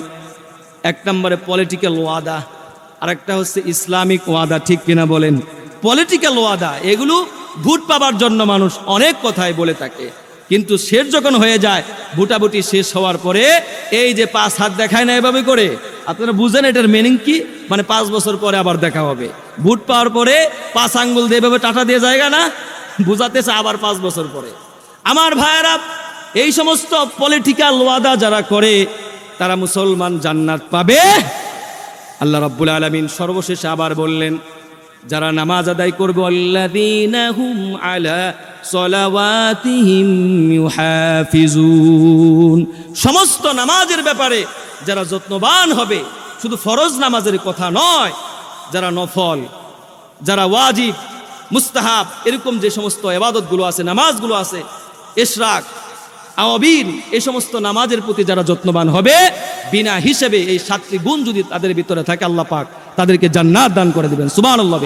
এক নম্বরে পলিটিক্যাল ওয়াদা, আর একটা হচ্ছে ইসলামিক ওয়াদা, ঠিক কিনা বলেন? পলিটিক্যাল ওয়াদা, এগুলো ভোট পাবার জন্য মানুষ অনেক কথাই বলে থাকে, কিন্তু শেষ যখন হয়ে যায়, ভোটাভুটি শেষ হওয়ার পরে এই যে 5 হাত দেখায় না এভাবে করে, আপনারা বুঝেন এটার মিনিং কি? মানে 5 বছর পরে আবার দেখা হবে। ভোট পাওয়ার পরে 5 আঙ্গুল দিয়ে এভাবে টাটা দিয়ে জায়গা না, বুঝাতেছে আবার 5 বছর পরে। আমার ভাইয়েরা, এই সমস্ত পলিটিক্যাল ওয়াদা যারা করে, তারা মুসলমান জান্নাত পাবে। আল্লাহ রাব্বুল আলামিন সর্বশেষে আবার বললেন, যারা নামাজ আদায় করবে, আল্লাযীনা হুম আলা সলাওয়াতিহিম ইউহাফিজুন। সমস্ত নামাজের ব্যাপারে যারা যত্নবান হবে, শুধু ফরজ নামাজের কথা নয়, যারা নফল, যারা ওয়াজিব, মুস্তাহাব, এরকম যে সমস্ত ইবাদতগুলো আছে, নামাজগুলো আছে, ইশরাক, আওয়াবিন, এই সমস্ত নামাজের প্রতি যারা যত্নবান হবে, বিনা হিসেবে এই 7টি গুণ যদি তাদের ভিতরে থাকে, আল্লাহ পাক তাদেরকে জান্নাত দান করে দিবেন। সুবহানাল্লাহ।